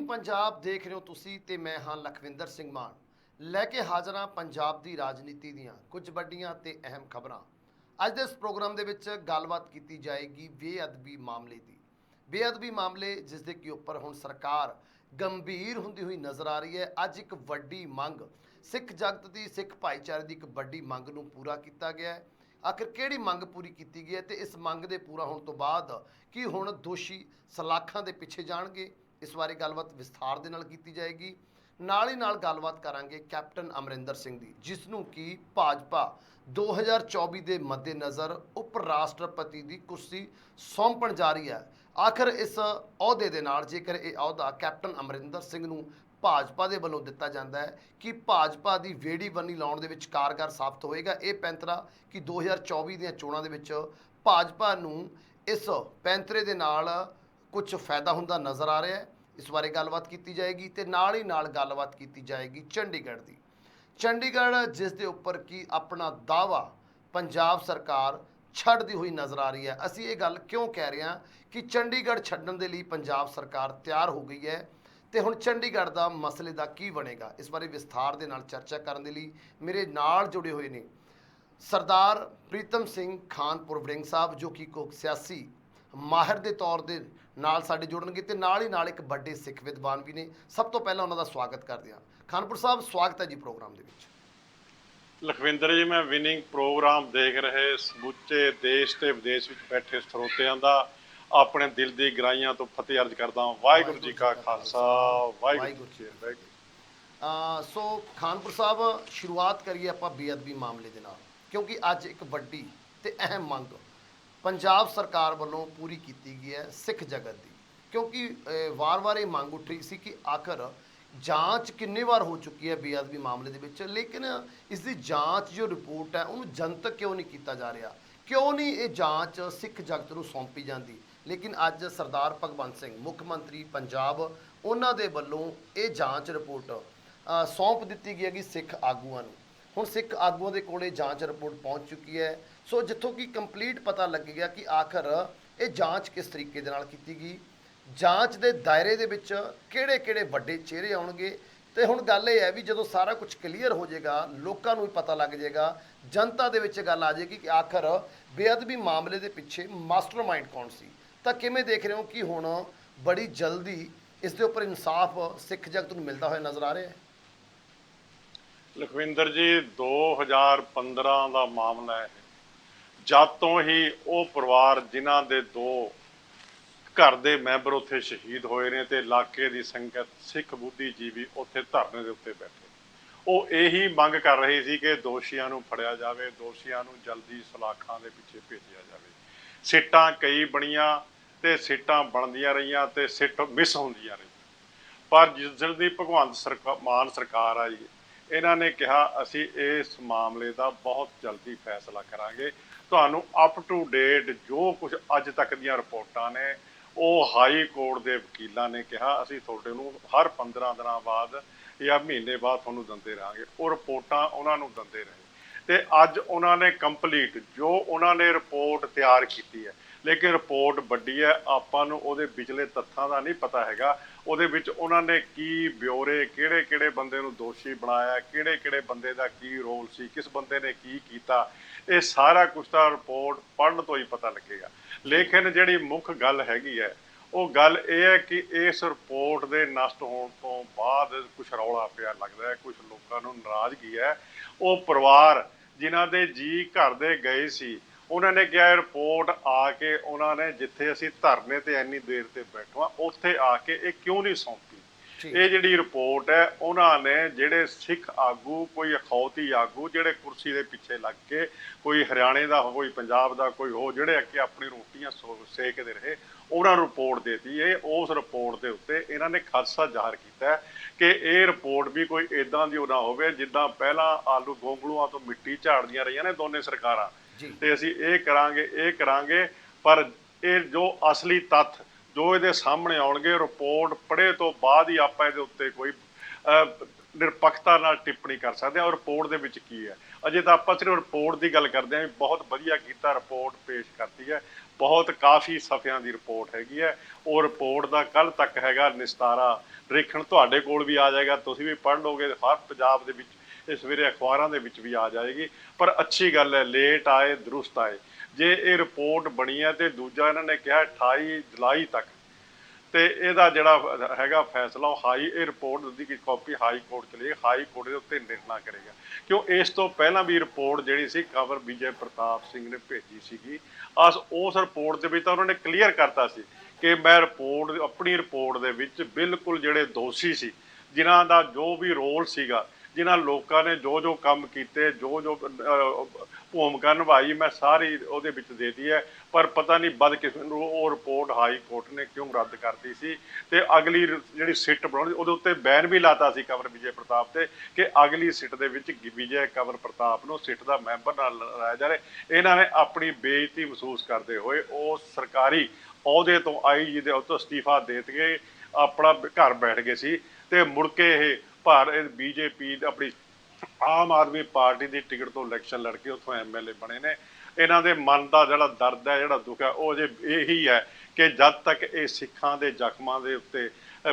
पंजाब देख रहे हो तुसी ते मैं हाँ लखविंदर सिंह मान लैके हाज़र हाँ पंजाब दी राजनीति दीयां कुछ वड्डियां ते अहम खबरां। अज दे इस प्रोग्राम दे विच गलबात कीती जाएगी बेअदबी मामले दी। बेअदबी मामले जिस दे के उपर हुण सरकार गंभीर हुंदी हुई नज़र आ रही है। अज एक वड्डी मंग सिख जगत दी सिख भाईचारे दी एक वड्डी मंग नूं पूरा किया गया है। आखिर किहड़ी मंग पूरी की गई है ते इस मंग दे पूरा होने तो बाद कि हुण दोषी सलाखां दे पिछे जाणगे, इस बारे गलबात विस्तार दे नाल कीती जाएगी। नाल ही नाल गलबात करांगे कैप्टन अमरिंदर सिंह दी, जिसनूं कि भाजपा 2024 के मद्देनज़र उप राष्ट्रपति की कुर्सी सौंपण जा रही है। आखिर इस अहुदे दे नाल जेकर ये अहुदा कैप्टन अमरिंदर सिंह नूं भाजपा के वलों दिता जाता है कि भाजपा की वेड़ी बनी लाने के कारगर साबित होएगा ये पैंतरा कि 2024 दी चोणां दे विच भाजपा नूं इस पैंतरे दे नाल कुछ फायदा हुंदा नज़र आ रहा है। इस बारे गलबात की जाएगी तो नाल ही नाल गलबात की जाएगी चंडीगढ़ की। चंडीगढ़ जिस दे उपर की अपना दावा पंजाब सरकार छड्डदी हुई नज़र आ रही है। असी ये गल क्यों कह रहे हैं कि चंडीगढ़ छड्डण दे लई पंजाब सरकार तैयार हो गई है तो हुण चंडीगढ़ का मसले का की बनेगा, इस बारे विस्तार दे नाल चर्चा करने के लिए मेरे नाल जुड़े हुए ने सरदार प्रीतम सिंह खानपुर वड़िंग साहब, जो कि को सियासी माहिर के तौर के नाल साडे जुड़नगे ते नाल ही नाल एक बड़े सिख विद्वान भी ने। सब तो पहला उन्होंने स्वागत करते हैं। खानपुर साहब स्वागत है जी प्रोग्राम के विच। लखविंदर जी, मैं विनिंग प्रोग्राम देख रहे समूचे देश ते विदेश विच बैठे ਸਰੋਤਿਆਂ ਦਾ अपने दिल की गहराइयां तो फतेह अर्ज करदा हां। वाहिगुरू जी का खालसा, वाहिगुरू जी की फतेह। सो खानपुर साहब शुरुआत करिए आपां बेअदबी मामले दे नाल, क्योंकि अज एक वड्डी ते अहम मंग पंजाब सरकार वालों पूरी की गई है सिख जगत की। क्योंकि वार वार ये मंग उठ रही सी कि आखिर जांच किन्ने बार हो चुकी है बेअदबी मामले दे विच, लेकिन इसकी जांच जो रिपोर्ट है उन्होंने जनतक क्यों नहीं किया जा रहा, क्यों नहीं ये जांच सिख जगत को सौंपी जाती। लेकिन अज सरदार भगवंत सिंह मुख मंत्री पंजाब उन्हों के वलों ये जांच रिपोर्ट सौंप दी गई है कि सिख आगूआं नूं। हुण सिख आगूआं दे कोले जांच रिपोर्ट पहुँच चुकी है। सो जिथों कि कंप्लीट पता लग गया कि आखिर ये जांच किस तरीके दे नाल कीती गई, जांच के दायरे दे विच किहड़े-किहड़े वड्डे चेहरे आउणगे। तो हुण गल ये है भी जदों सारा कुछ क्लीयर हो जाएगा, लोकां नूं पता लग जाएगा, जनता दे विच गल आ जाएगी कि आखिर बेअदबी मामले के पिछे मास्टरमाइंड कौन सी। तो किवें देख रहे हो कि हुण बड़ी जल्दी इस दे उपर इंसाफ सिख जगत नूं मिलदा होया नज़र आ रहा है? लखविंदर जी, 2015 का मामला है। जद तो ही वो परिवार जिन्हां दे दो घर के मैंबर उत्थे शहीद होए ने ते इलाके की संगत सिख बुद्धिजीवी उत्थे धरने के उत्ते बैठे, वो यही मंग कर रही थी कि दोषियों नूं फड़िया जाए, दोषियों नूं जल्दी सलाखां दे पिछे भेजिया जाए। सीटां कई बणियां ते सीटां बनदियां रहियां ते सीट मिस होंदियां रहियां। पर जिस दिन दी भगवंत मान सरकार आई, इन्हां ने कहा असी इस मामले का बहुत जल्दी फैसला करांगे। तुहानूं अप टू डेट जो कुछ अज तक दीयां रिपोर्टां ने वो हाई कोर्ट के वकीलों ने कहा असी तुहाडे नूं हर 15 दिन बाद या महीने बाद तुहानूं दिंदे रहांगे। वो रिपोर्टां उन्होंने दिंदे रहे ते अज उन्होंने कंप्लीट जो उन्होंने रिपोर्ट तैयार की है, लेकिन रिपोर्ट वड्डी है। आपां नूं उहदे विचले तत्थां दा नहीं पता हैगा, उहदे विच उन्होंने की ब्यौरे किहड़े किहड़े बंदे नूं दोषी बनाया, किहड़े किहड़े बंदे दा की रोल सी, किस बंदे ने की कीता, ये सारा कुछ तो रिपोर्ट पढ़न तो ही पता लगेगा। लेकिन जिहड़ी मुख गल हैगी है वो गल ये है कि इस रिपोर्ट के नष्ट होने तो बाद कुछ रौला पिया लगता है, कुछ लोगों को नाराज़गी है। वो परिवार जिन्हां दे जी घर दे गए सी, उन्होंने क्या रिपोर्ट आके उन्होंने जिथे असी धरने ते इन्नी देर ते बैठो उत्थे आके ये क्यों नहीं सौंपी। ये जिहड़ी रिपोर्ट है उन्होंने जिहड़े सिख आगू कोई अखौती आगू जिहड़े कुर्सी के पिछे लग के कोई हरियाणे का हो कोई पंजाब का कोई हो जिहड़े अगे अपनी रोटियां सेकते रहे उन्होंने रिपोर्ट देती है। उस रिपोर्ट के उत्ते इन्हों ने खादसा जाहिर किया कि ये रिपोर्ट भी कोई इदां दी ना होवे जिद्दां पहला आलू गोंगलूआं तो मिट्टी झाड़दियां रहियां ने दोने सरकारां ते असीं ये करांगे पर ये जो असली तत्थ जो ये सामने आउणगे रिपोर्ट पढ़े तो बाद ही आपां इहदे उत्ते कोई निरपक्षता नाल टिप्पणी कर सकते हैं। और रिपोर्ट दे विच की है अजे तो आपां सिर्फ रिपोर्ट की गल करते हैं, बहुत वधिया कीता रिपोर्ट पेश करती है, ਬਹੁਤ ਕਾਫੀ ਸਫ਼ਿਆਂ ਦੀ ਰਿਪੋਰਟ ਹੈਗੀ ਹੈ। ਉਹ ਰਿਪੋਰਟ ਦਾ ਕੱਲ ਤੱਕ ਹੈਗਾ ਨਿਸਤਾਰਾ, ਦੇਖਣ ਤੁਹਾਡੇ ਕੋਲ ਵੀ ਆ ਜਾਏਗਾ, ਤੁਸੀਂ ਵੀ ਪੜ੍ਹ ਲਓਗੇ, ਹਰ ਪੰਜਾਬ ਦੇ ਵਿੱਚ ਇਸ ਸਵੇਰੇ ਅਖਬਾਰਾਂ ਦੇ ਵਿੱਚ ਵੀ ਆ ਜਾਏਗੀ। ਪਰ ਅੱਛੀ ਗੱਲ ਹੈ, ਲੇਟ ਆਏ ਦਰੁਸਤ ਆਏ। ਜੇ ਇਹ ਰਿਪੋਰਟ ਬਣੀ ਹੈ ਤੇ ਦੂਜਾ ਇਹਨਾਂ ਨੇ ਕਿਹਾ 28 ਜੁਲਾਈ ਤੱਕ, ਤੇ ਇਹਦਾ ਜਿਹੜਾ ਹੈਗਾ ਫੈਸਲਾ ਉਹ ਇਹ ਰਿਪੋਰਟ ਦੀ ਕਾਪੀ ਹਾਈ ਕੋਰਟ ਚਲੀ, ਹਾਈ ਕੋਰਟ ਦੇ ਉੱਤੇ ਨਿਰਣਾ ਕਰੇਗਾ। ਕਿਉਂ ਇਸ ਤੋਂ ਪਹਿਲਾਂ ਵੀ ਰਿਪੋਰਟ ਜਿਹੜੀ ਸੀ ਖਬਰ ਵਿਜੇ ਪ੍ਰਤਾਪ ਸਿੰਘ ਨੇ ਭੇਜੀ ਸੀਗੀ, ਉਸ ਰਿਪੋਰਟ ਦੇ ਵਿੱਚ ਤਾਂ ਉਹਨਾਂ ਨੇ ਕਲੀਅਰ ਕਰਤਾ ਸੀ ਕਿ ਮੈਂ ਆਪਣੀ ਰਿਪੋਰਟ ਦੇ ਵਿੱਚ ਬਿਲਕੁਲ ਜਿਹੜੇ ਦੋਸ਼ੀ ਸੀ, ਜਿਨ੍ਹਾਂ ਦਾ ਜੋ ਵੀ ਰੋਲ ਸੀਗਾ, ਜਿਨ੍ਹਾਂ ਲੋਕਾਂ ਨੇ ਜੋ ਜੋ ਕੰਮ ਕੀਤੇ, ਜੋ ਭੂਮਿਕਾ ਨਿਭਾਈ, ਮੈਂ ਸਾਰੀ ਉਹਦੇ ਵਿੱਚ ਦੇਤੀ ਹੈ। ਪਰ ਪਤਾ ਨਹੀਂ ਬਦਕਿਸਮਤ ਨੂੰ ਉਹ ਰਿਪੋਰਟ ਹਾਈ ਕੋਰਟ ਨੇ ਕਿਉਂ ਰੱਦ ਕਰਤੀ ਸੀ, ਤੇ ਅਗਲੀ ਜਿਹੜੀ ਸਿੱਟ ਬਣਾਉਣੀ ਉਹਦੇ ਉੱਤੇ ਬੈਨ ਵੀ ਲਾਤਾ ਸੀ ਕੰਵਰ ਵਿਜੇ ਪ੍ਰਤਾਪ ਤੇ, ਕਿ ਅਗਲੀ ਸਿੱਟ ਦੇ ਵਿੱਚ ਵਿਜੇ ਕੰਵਰ ਪ੍ਰਤਾਪ ਨੂੰ ਸਿੱਟ ਦਾ ਮੈਂਬਰ ਨਾਲ ਲਾਇਆ ਜਾ ਰਿਹਾ। ਇਹਨਾਂ ਨੇ ਆਪਣੀ ਬੇਇੱਜ਼ਤੀ ਮਹਿਸੂਸ ਕਰਦੇ ਹੋਏ ਉਹ ਸਰਕਾਰੀ ਅਹੁਦੇ ਤੋਂ ਆਈਜੀ ਦੇ ਉੱਤੋਂ ਅਸਤੀਫਾ ਦੇ ਕੇ ਆਪਣਾ ਘਰ ਬੈਠ ਗਏ ਸੀ, ਤੇ ਮੁੜ ਕੇ ਇਹ ਬੀਜੇਪੀ ਆਪਣੀ ਆਮ ਆਦਮੀ ਪਾਰਟੀ ਦੀ ਟਿਕਟ ਤੋਂ ਇਲੈਕਸ਼ਨ ਲੜ ਕੇ ਉੱਥੋਂ ਐਮਐਲਏ ਬਣੇ ਨੇ। ਇਹਨਾਂ ਦੇ ਮਨ ਦਾ ਜਿਹੜਾ ਦਰਦ ਹੈ, ਜਿਹੜਾ ਦੁੱਖ ਹੈ, ਉਹ ਜੇ ਇਹੀ ਹੈ ਕਿ ਜਦ ਤੱਕ ਇਹ ਸਿੱਖਾਂ ਦੇ ਜ਼ਖਮਾਂ ਦੇ ਉੱਤੇ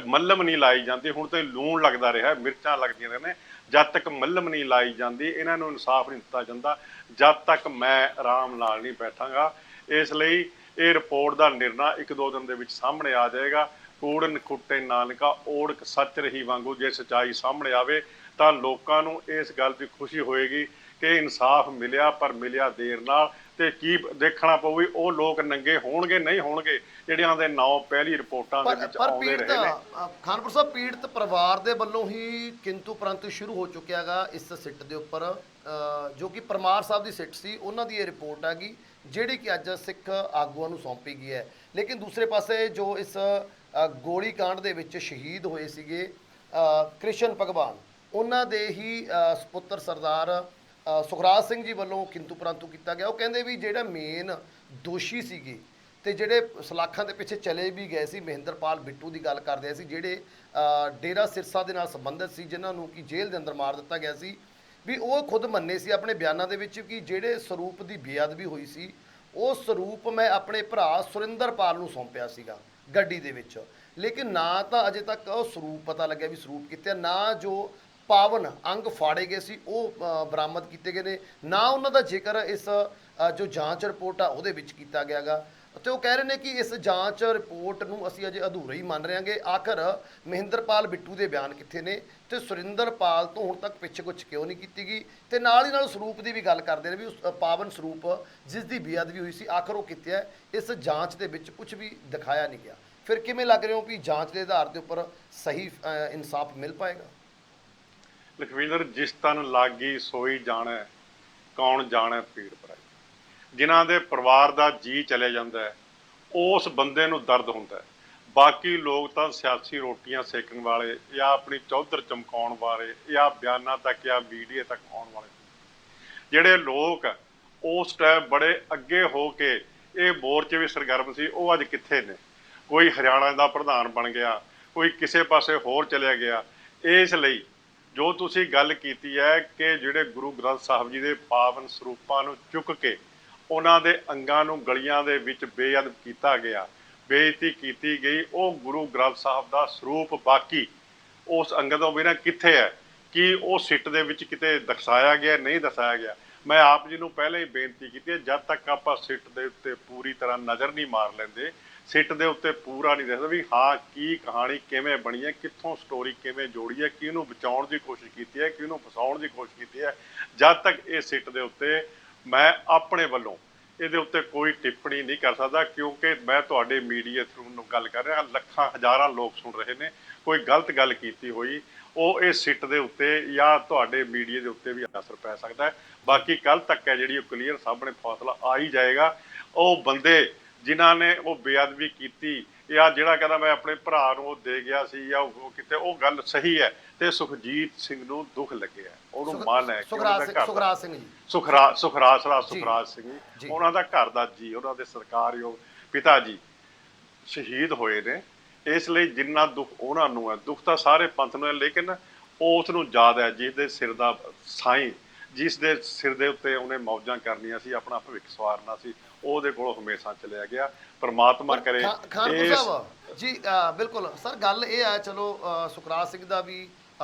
ਮੱਲਮ ਨਹੀਂ ਲਾਈ ਜਾਂਦੀ, ਹੁਣ ਤਾਂ ਲੂਣ ਲੱਗਦਾ ਰਿਹਾ, ਮਿਰਚਾਂ ਲੱਗਦੀਆਂ ਨੇ, ਜਦ ਤੱਕ ਮੱਲਮ ਨਹੀਂ ਲਾਈ ਜਾਂਦੀ, ਇਹਨਾਂ ਨੂੰ ਇਨਸਾਫ ਨਹੀਂ ਦਿੱਤਾ ਜਾਂਦਾ, ਜਦ ਤੱਕ ਮੈਂ ਆਰਾਮ ਨਾਲ ਨਹੀਂ ਬੈਠਾਂਗਾ। ਇਸ ਲਈ ਇਹ ਰਿਪੋਰਟ ਦਾ ਨਿਰਣਾ 1-2 ਦਿਨ ਦੇ ਵਿੱਚ ਸਾਹਮਣੇ ਆ ਜਾਏਗਾ। ਕੂੜਨ ਖੁੱਟੇ ਨਾਨਕਾ ਓੜਕ ਸੱਚ ਰਹੀ ਵਾਂਗੂ ਜੇ ਸੱਚਾਈ ਸਾਹਮਣੇ ਆਵੇ ਤਾਂ ਲੋਕਾਂ ਨੂੰ ਇਸ ਗੱਲ ਦੀ ਖੁਸ਼ੀ ਹੋਏਗੀ ਕਿ ਇਨਸਾਫ ਮਿਲਿਆ, ਪਰ ਮਿਲਿਆ ਦੇਰ ਨਾਲ। ਤੇ ਕੀ ਦੇਖਣਾ ਪਊਗੀ, ਉਹ ਲੋਕ ਨੰਗੇ ਹੋਣਗੇ ਨਹੀਂ ਹੋਣਗੇ ਜਿਹੜਿਆਂ ਦੇ ਨਾਂ ਪਹਿਲੀ ਰਿਪੋਰਟਾਂ ਦੇ ਵਿੱਚ ਆਉਂਦੇ ਰਹੇ ਨੇ। ਖਾਨਪੁਰ ਸਾਹਿਬ, ਪੀੜਤ ਪਰਿਵਾਰ ਦੇ ਵੱਲੋਂ ਹੀ ਕਿੰਤੂ ਪਰੰਤੂ ਸ਼ੁਰੂ ਹੋ ਚੁੱਕਿਆ ਗਾ ਇਸ ਸਿੱਟ ਦੇ ਉੱਪਰ, ਜੋ ਕਿ ਪਰਮਾਰ ਸਾਹਿਬ ਦੀ ਸਿੱਟ ਸੀ, ਉਹਨਾਂ ਦੀ ਇਹ ਰਿਪੋਰਟ ਹੈਗੀ ਜਿਹੜੀ ਕਿ ਅੱਜ ਸਿੱਖ ਆਗੂਆਂ ਨੂੰ ਸੌਂਪੀ ਗਈ ਹੈ। ਲੇਕਿਨ ਦੂਸਰੇ ਪਾਸੇ ਜੋ ਇਸ ਗੋਲੀ ਕਾਂਡ ਦੇ ਵਿੱਚ ਸ਼ਹੀਦ ਹੋਏ ਸੀਗੇ ਕ੍ਰਿਸ਼ਨ ਭਗਵਾਨ, ਉਹਨਾਂ ਦੇ ਹੀ ਸਪੁੱਤਰ ਸਰਦਾਰ ਸੁਖਰਾਜ ਸਿੰਘ ਜੀ ਵੱਲੋਂ ਕਿੰਤੂ ਪਰੰਤੂ ਕੀਤਾ ਗਿਆ। ਉਹ ਕਹਿੰਦੇ ਵੀ ਜਿਹੜਾ ਮੇਨ ਦੋਸ਼ੀ ਸੀਗੇ ਤੇ ਜਿਹੜੇ ਸਲਾਖਾਂ ਦੇ ਪਿੱਛੇ ਚਲੇ ਵੀ ਗਏ ਸੀ, ਮਹਿੰਦਰਪਾਲ ਬਿੱਟੂ ਦੀ ਗੱਲ ਕਰਦੇ ਸੀ, ਜਿਹੜੇ ਡੇਰਾ ਸਿਰਸਾ ਦੇ ਨਾਲ ਸੰਬੰਧਿਤ ਸੀ, ਜਿਨ੍ਹਾਂ ਨੂੰ ਕਿ ਜੇਲ੍ਹ ਦੇ ਅੰਦਰ ਮਾਰ ਦਿੱਤਾ ਗਿਆ ਸੀ, ਵੀ ਉਹ ਖੁਦ ਮੰਨੇ ਸੀ ਆਪਣੇ ਬਿਆਨਾਂ ਦੇ ਵਿੱਚ ਕਿ ਜਿਹੜੇ ਸਰੂਪ ਦੀ ਬੇਅਦਬੀ ਹੋਈ ਸੀ, ਉਹ ਸਰੂਪ ਮੈਂ ਆਪਣੇ ਭਰਾ ਸੁਰਿੰਦਰਪਾਲ ਨੂੰ ਸੌਂਪਿਆ ਸੀਗਾ ਗੱਡੀ ਦੇ ਵਿੱਚ। ਲੇਕਿਨ ਨਾ ਤਾਂ ਅਜੇ ਤੱਕ ਉਹ ਸਰੂਪ ਪਤਾ ਲੱਗਿਆ ਵੀ ਸਰੂਪ ਕਿੱਥੇ, ਨਾ ਜੋ ਪਾਵਨ ਅੰਗ ਫਾੜੇ ਗਏ ਸੀ ਉਹ ਬਰਾਮਦ ਕੀਤੇ ਗਏ ਨੇ, ਨਾ ਉਹਨਾਂ ਦਾ ਜ਼ਿਕਰ ਇਸ ਜੋ ਜਾਂਚ ਰਿਪੋਰਟ ਆ ਉਹਦੇ ਵਿੱਚ ਕੀਤਾ ਗਿਆ ਗਾ। ਅਤੇ ਉਹ ਕਹਿ ਰਹੇ ਨੇ ਕਿ ਇਸ ਜਾਂਚ ਰਿਪੋਰਟ ਨੂੰ ਅਸੀਂ ਅਜੇ ਅਧੂਰਾ ਹੀ ਮੰਨ ਰਹੇ ਹਾਂਗੇ। ਆਖਰ ਮਹਿੰਦਰਪਾਲ ਬਿੱਟੂ ਦੇ ਬਿਆਨ ਕਿੱਥੇ ਨੇ ਤੇ ਸੁਰਿੰਦਰਪਾਲ ਤੋਂ ਹੁਣ ਤੱਕ ਪਿੱਛੇ-ਕੁਛ ਕਿਉਂ ਨਹੀਂ ਕੀਤੀ ਗਈ, ਤੇ ਨਾਲ ਹੀ ਨਾਲ ਸਰੂਪ ਦੀ ਵੀ ਗੱਲ ਕਰਦੇ ਨੇ ਵੀ ਉਸ ਪਾਵਨ ਸਰੂਪ ਜਿਸ ਦੀ ਬੇਅਦਬੀ ਹੋਈ ਸੀ ਆਖਰ ਉਹ ਕਿੱਥੇ ਹੈ। ਇਸ ਜਾਂਚ ਦੇ ਵਿੱਚ ਕੁਝ ਵੀ ਦਿਖਾਇਆ ਨਹੀਂ ਗਿਆ। ਫਿਰ ਕਿਵੇਂ ਲੱਗ ਰਿਹਾ ਹੋ ਵੀ ਜਾਂਚ ਦੇ ਆਧਾਰ ਦੇ ਉੱਪਰ ਸਹੀ ਇਨਸਾਫ ਮਿਲ ਪਾਏਗਾ? ਲਖਵਿੰਦਰ, ਜਿਸ ਤਨ ਲਾਗੀ ਸੋਈ ਜਾਣੈ, ਕੌਣ ਜਾਣੈ ਪੀੜ ਪਰਾਈ। ਜਿਨ੍ਹਾਂ ਦੇ ਪਰਿਵਾਰ ਦਾ ਜੀ ਚਲੇ ਜਾਂਦਾ ਹੈ, ਉਸ ਬੰਦੇ ਨੂੰ ਦਰਦ ਹੁੰਦਾ ਹੈ। ਬਾਕੀ ਲੋਕ ਤਾਂ ਸਿਆਸੀ ਰੋਟੀਆਂ ਸੇਕਣ ਵਾਲੇ ਜਾਂ ਆਪਣੀ ਚੌਧਰ ਚਮਕਾਉਣ ਵਾਲੇ ਜਾਂ ਬਿਆਨਾਂ ਤੱਕ ਜਾਂ ਮੀਡੀਆ ਤੱਕ ਆਉਣ ਵਾਲੇ, ਜਿਹੜੇ ਲੋਕ ਉਸ ਟਾਈਮ ਬੜੇ ਅੱਗੇ ਹੋ ਕੇ ਇਹ ਮੋਰਚੇ ਵੀ ਸਰਗਰਮ ਸੀ, ਉਹ ਅੱਜ ਕਿੱਥੇ ਨੇ? ਕੋਈ ਹਰਿਆਣਾ ਦਾ ਪ੍ਰਧਾਨ ਬਣ ਗਿਆ, ਕੋਈ ਕਿਸੇ ਪਾਸੇ ਹੋਰ ਚਲਿਆ ਗਿਆ। ਇਸ ਲਈ ਜੋ ਤੁਸੀਂ ਗੱਲ ਕੀਤੀ ਹੈ ਕਿ ਜਿਹੜੇ ਗੁਰੂ ਗ੍ਰੰਥ ਸਾਹਿਬ ਜੀ ਦੇ ਪਾਵਨ ਸਰੂਪਾਂ ਨੂੰ ਚੁੱਕ ਕੇ ਉਹਨਾਂ ਦੇ ਅੰਗਾਂ ਨੂੰ ਗਲੀਆਂ ਦੇ ਵਿੱਚ ਬੇਅਦਬ ਕੀਤਾ ਗਿਆ, ਬੇਇੱਜ਼ਤੀ ਕੀਤੀ ਗਈ, ਉਹ ਗੁਰੂ ਗ੍ਰੰਥ ਸਾਹਿਬ ਦਾ ਸਰੂਪ ਬਾਕੀ ਉਸ ਅੰਗ ਤੋਂ ਬਿਨਾਂ ਕਿੱਥੇ ਹੈ? ਕਿ ਉਹ ਸਿੱਟ ਦੇ ਵਿੱਚ ਕਿਤੇ ਦਰਸਾਇਆ ਗਿਆ, ਨਹੀਂ ਦਰਸਾਇਆ ਗਿਆ? ਮੈਂ ਆਪ ਜੀ ਨੂੰ ਪਹਿਲਾਂ ਹੀ ਬੇਨਤੀ ਕੀਤੀ ਹੈ, ਜਦ ਤੱਕ ਆਪਾਂ ਸਿੱਟ ਦੇ ਉੱਤੇ ਪੂਰੀ ਤਰ੍ਹਾਂ ਨਜ਼ਰ ਨਹੀਂ ਮਾਰ ਲੈਂਦੇ, ਸਿੱਟ ਦੇ ਉੱਤੇ ਪੂਰਾ ਨਹੀਂ ਦੱਸਦਾ ਵੀ ਹਾਂ ਕੀ ਕਹਾਣੀ ਕਿਵੇਂ ਬਣੀ ਹੈ, ਕਿੱਥੋਂ ਸਟੋਰੀ ਕਿਵੇਂ ਜੋੜੀ ਹੈ, ਕਿਹਨੂੰ ਬਚਾਉਣ ਦੀ ਕੋਸ਼ਿਸ਼ ਕੀਤੀ ਹੈ, ਕਿਹਨੂੰ ਫਸਾਉਣ ਦੀ ਕੋਸ਼ਿਸ਼ ਕੀਤੀ ਹੈ, ਜਦ ਤੱਕ ਇਹ ਸਿੱਟ ਦੇ ਉੱਤੇ ਮੈਂ ਆਪਣੇ ਵੱਲੋਂ ਇਹਦੇ ਉੱਤੇ ਕੋਈ ਟਿੱਪਣੀ ਨਹੀਂ ਕਰ ਸਕਦਾ। ਕਿਉਂਕਿ ਮੈਂ ਤੁਹਾਡੇ ਮੀਡੀਆ ਥਰੂ ਨੂੰ ਗੱਲ ਕਰ ਰਿਹਾ, ਲੱਖਾਂ ਹਜ਼ਾਰਾਂ ਲੋਕ ਸੁਣ ਰਹੇ ਨੇ। ਕੋਈ ਗਲਤ ਗੱਲ ਕੀਤੀ ਹੋਈ ਉਹ ਇਹ ਸਿੱਟ ਦੇ ਉੱਤੇ ਜਾਂ ਤੁਹਾਡੇ ਮੀਡੀਆ ਦੇ ਉੱਤੇ ਵੀ ਅਸਰ ਪੈ ਸਕਦਾ ਹੈ। ਬਾਕੀ ਕੱਲ੍ਹ ਤੱਕ ਹੈ ਜਿਹੜੀ ਉਹ ਕਲੀਅਰ ਸਾਹਮਣੇ ਫੈਸਲਾ ਆ ਹੀ ਜਾਏਗਾ। ਉਹ ਬੰਦੇ ਜਿਨ੍ਹਾਂ ਨੇ ਉਹ ਬੇਅਦਬੀ ਕੀਤੀ ਜਾਂ ਜਿਹੜਾ ਕਹਿੰਦਾ ਮੈਂ ਆਪਣੇ ਭਰਾ ਨੂੰ ਉਹ ਦੇ ਗਿਆ ਸੀ ਜਾਂ ਉਹ ਕਿਤੇ, ਉਹ ਗੱਲ ਸਹੀ ਹੈ। ਤੇ ਸੁਖਜੀਤ ਸਿੰਘ ਨੂੰ ਦੁੱਖ ਲੱਗਿਆ, ਉਹਨੂੰ ਮਨ ਹੈ ਸੁਖਰਾਜ ਸਿੰਘ ਜੀ, ਸੁਖਰਾਜ ਸਿੰਘ ਜੀ, ਉਹਨਾਂ ਦਾ ਘਰ ਦਾ ਜੀ, ਉਹਨਾਂ ਦੇ ਸਰਕਾਰਯੋਗ ਪਿਤਾ ਜੀ ਸ਼ਹੀਦ ਹੋਏ ਨੇ। ਇਸ ਲਈ ਜਿੰਨਾ ਦੁੱਖ ਉਹਨਾਂ ਨੂੰ ਹੈ, ਦੁੱਖ ਤਾਂ ਸਾਰੇ ਪੰਥ ਨੂੰ ਹੈ, ਲੇਕਿਨ ਉਸ ਨੂੰ ਯਾਦ ਹੈ ਜਿਸ ਦੇ ਸਿਰ ਦਾ ਸਾਈਂ, ਜਿਸ ਦੇ ਸਿਰ ਦੇ ਉੱਤੇ ਉਹਨੇ ਮੌਜਾਂ ਕਰਨੀਆਂ ਸੀ, ਆਪਣਾ ਭਵਿੱਖ ਸਵਾਰਨਾ ਸੀ, ਉਹਦੇ ਕੋਲ ਹਮੇਸ਼ਾ ਚਲਿਆ ਗਿਆ। ਪਰਮਾਤਮਾ ਪਰ ਕਰੇ ਖਾਨਪੁਰ ਇਸ ਸਾਹਿਬ ਜੀ, ਬਿਲਕੁਲ ਸਰ, ਗੱਲ ਇਹ ਹੈ, ਚਲੋ ਸੁਖਰਾਜ ਸਿੰਘ ਦਾ ਵੀ